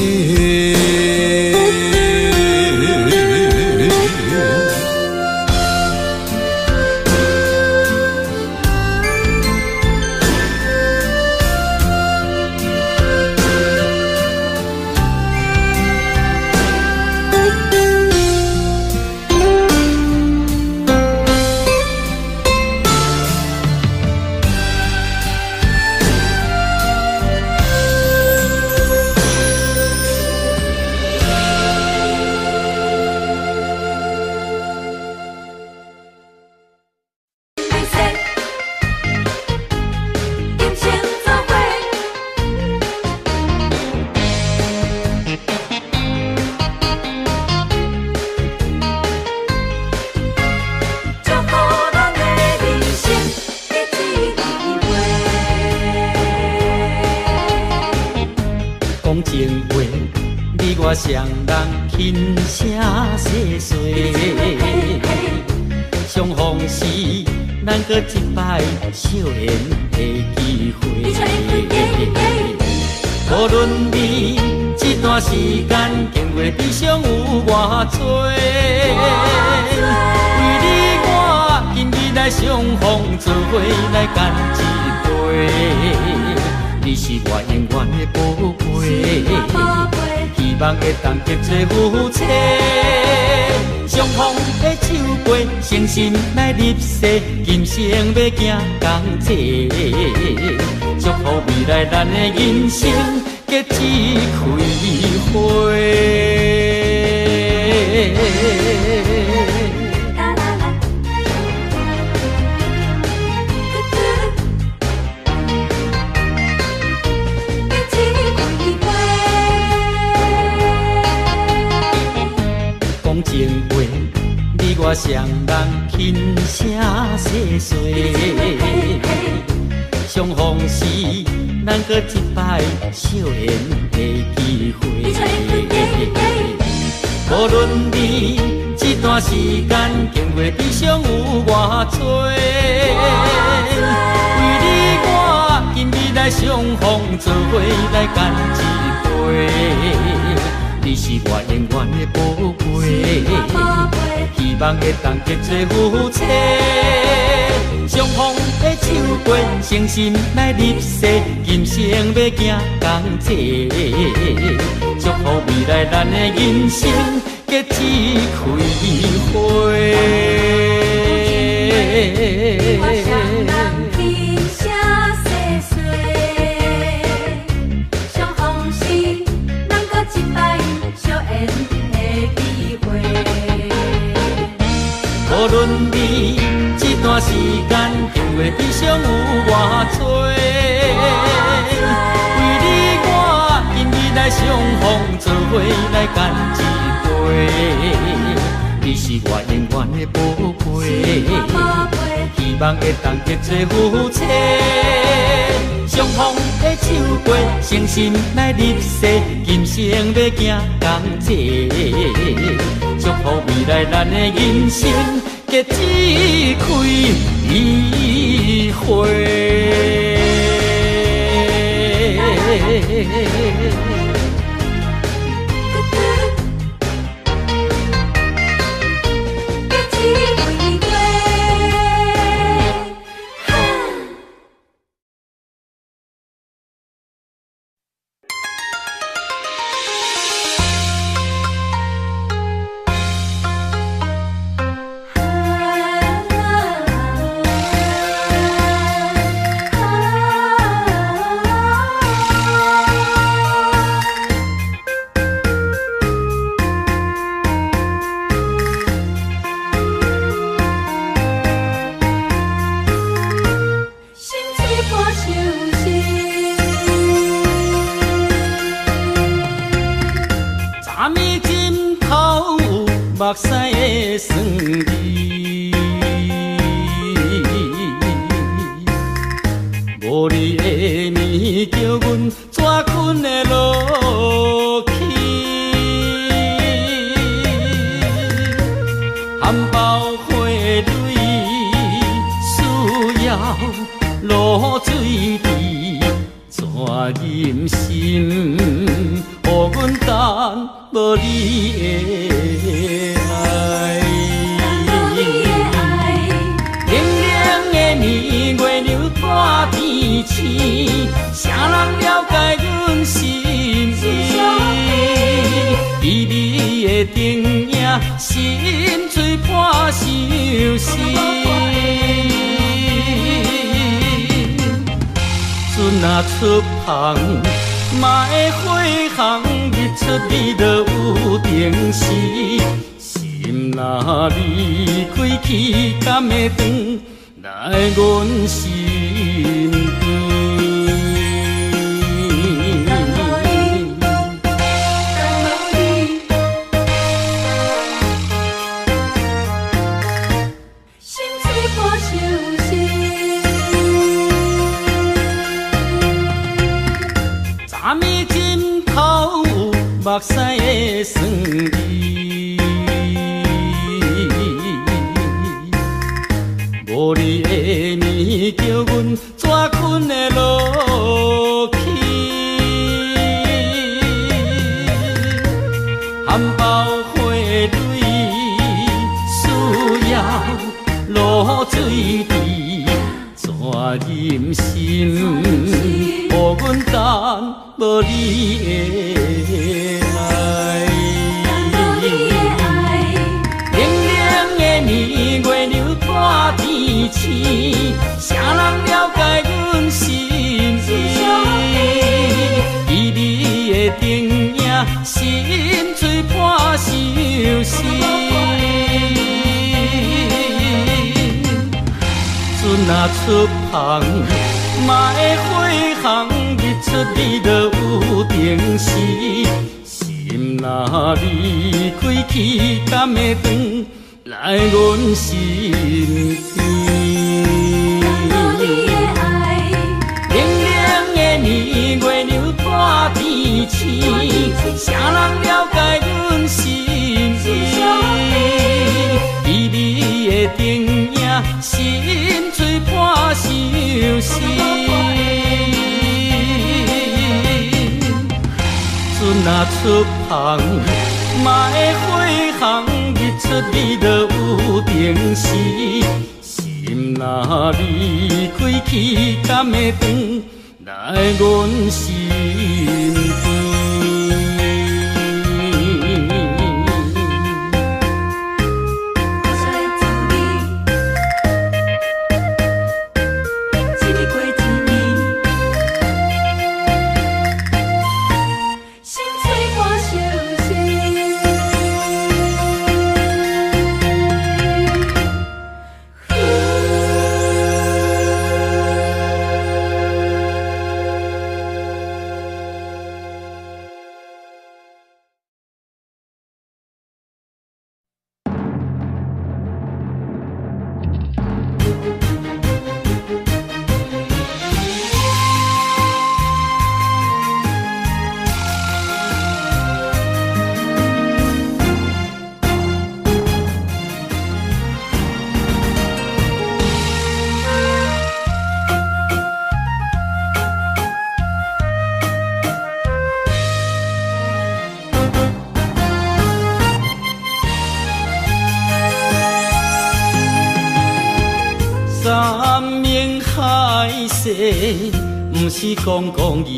我双人轻声细碎，相逢时咱搁一摆笑颜的机会。无论你这段时间经过悲伤有偌多，为你我今日来相逢，做伙来干一杯。你是我永远的宝贝。希望会当结做夫妻，相逢的手背，诚心来入世，今生要行同齐。祝福未来咱的人生结一开花。情话，你我双人轻声细碎，相逢时咱搁一摆笑颜的机会。无论你这段时间经过悲伤有偌多，为你我今日来相逢，做伙来干一杯。你是我永远的宝贝，希望会当结做夫妻，相逢的手背，诚心来入世，今生要行同齐。祝福未来咱的人生结一开花。无论你这段时间经过悲伤有偌多，为你我今日来相逢，做伙来干一杯。你是我永远的宝贝，希望会当结做夫妻。相逢的手背，诚心来入世，今生要行同齐。祝福未来咱的人生结一开一花。目屎的酸味，无你的面叫阮怎困会落去？含苞花蕊需要露水滴，怎忍心？予阮等无你的爱，冷冷的暝月流大天星，啥人了解阮心意？微微的灯影，心碎破相思。船若出航，嘛会火航，日出日落有定时。心若离开去，敢会转来阮心间？目屎的酸味，无你的面叫阮怎困会落去？含苞花蕊需要露水滴，怎忍心？予阮等无你的爱，冷冷的暝月流大天星，啥人了解阮心意？微微的灯影，心碎破相思。船若出航，嘛会火航，日出日落有定时。心若离开去，敢会转来阮心间？冷冷的暝月流大天星，啥人了解阮心意？微微的灯影，心碎破相思。船若出航，嘛会火航，日出日落有定时。心若离开去，敢会转来阮心间？势，不是讲讲义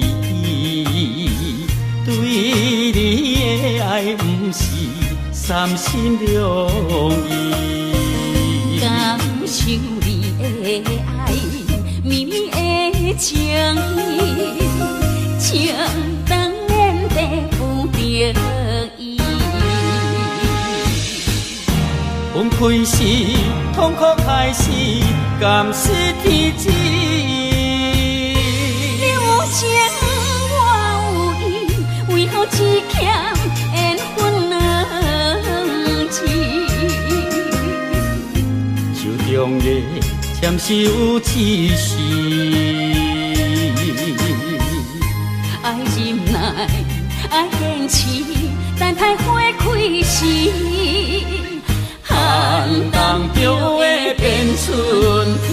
义，对你的爱不是三心两意。感受你的爱，绵绵的情意，情当然得不得已。分开时，痛苦开始，甘是天知。你有情我有意，为何只欠缘分两字？手中的签收只是爱忍耐，爱坚持，等待花开时。寒冬中会变春天。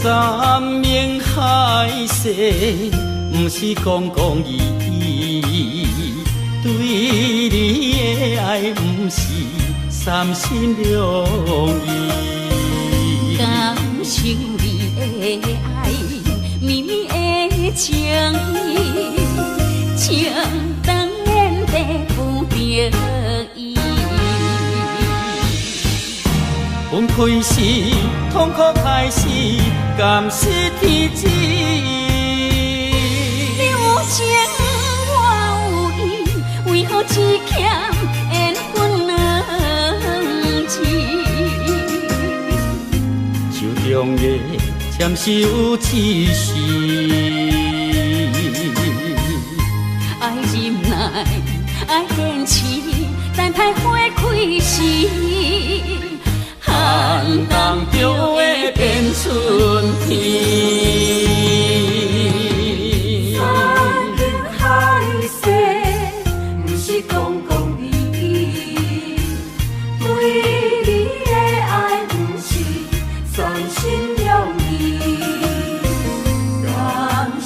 山盟海誓，不是讲讲义义，对你的爱不是三心两意。感受你的爱，绵绵的情意，情当然得不得已。分开时，痛苦开始，甘是天知。你有情我有意，为何只欠缘分两字？手中的签收只是爱忍耐，爱坚持，等待花开时。寒冬中会变春天。山盟海誓，不是讲讲义义，对你的爱不是三心两意。感受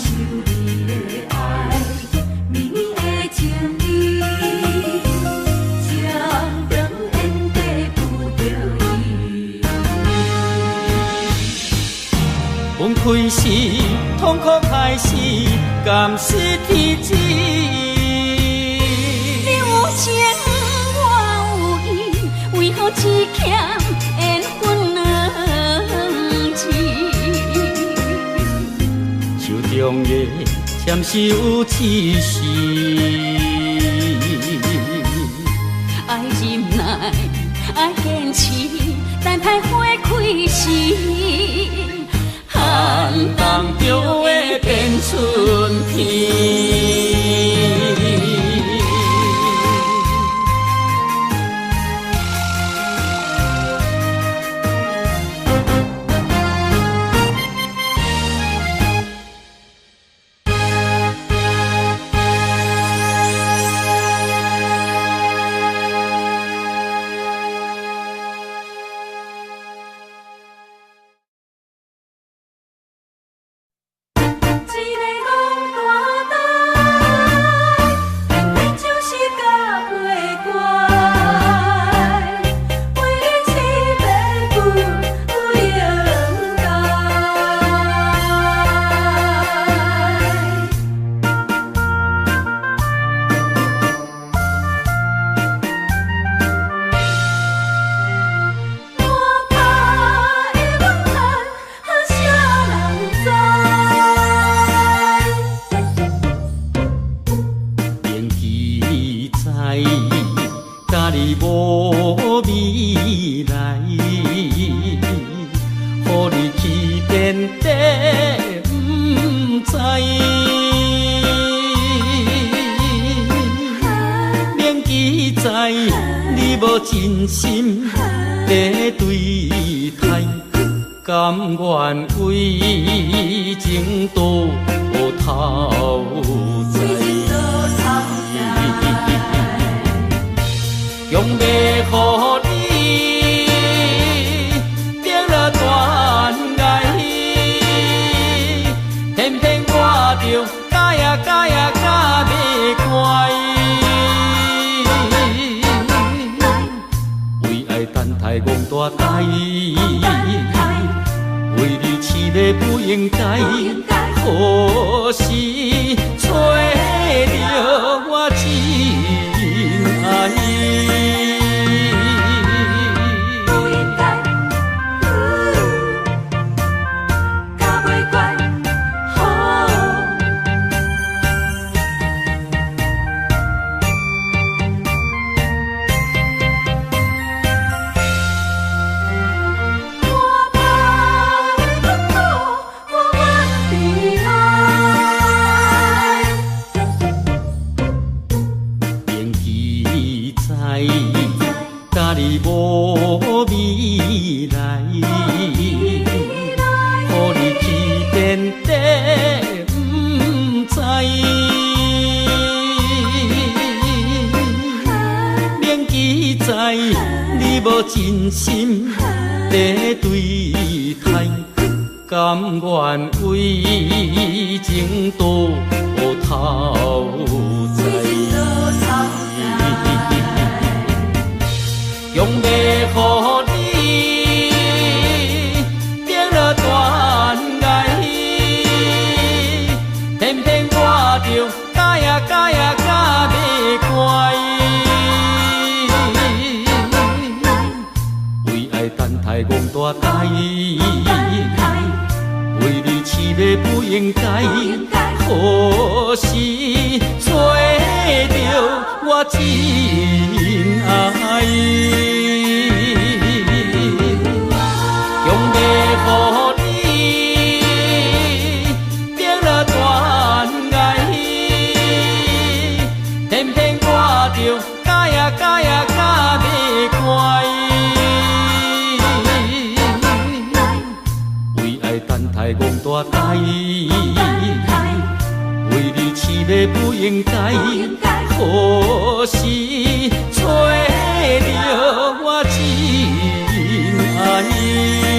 你的爱，绵绵的情意，情当然得不得已。分开时，痛苦开始，甘是天知。你有情我有意，为何只欠缘分两字？手中的签收只是爱忍耐，爱坚持，等待花开时。寒冬中会变春天。一个戆大台，偏偏就是甲袂乖，为你痴迷不应该。我怕的怨恨，啥人知？铭记在，甲你无未来，予你去遍地不知。铭记在，你无真心在对待，甘愿为情多头在。代，为你痴迷不应该，可是找到我真爱。甲你无未来，予你去遍地不知，免记载你无真心在对待，甘愿为情多头栽。用要予你变了断爱，偏偏我着假呀假呀假袂乖，为爱等待戆大台，为你痴迷不应该，可是找到我真爱。用要予你变了断爱，偏偏我着假呀假呀假袂乖，为爱等待戆大台，为你痴迷不应该，可是找到我真爱。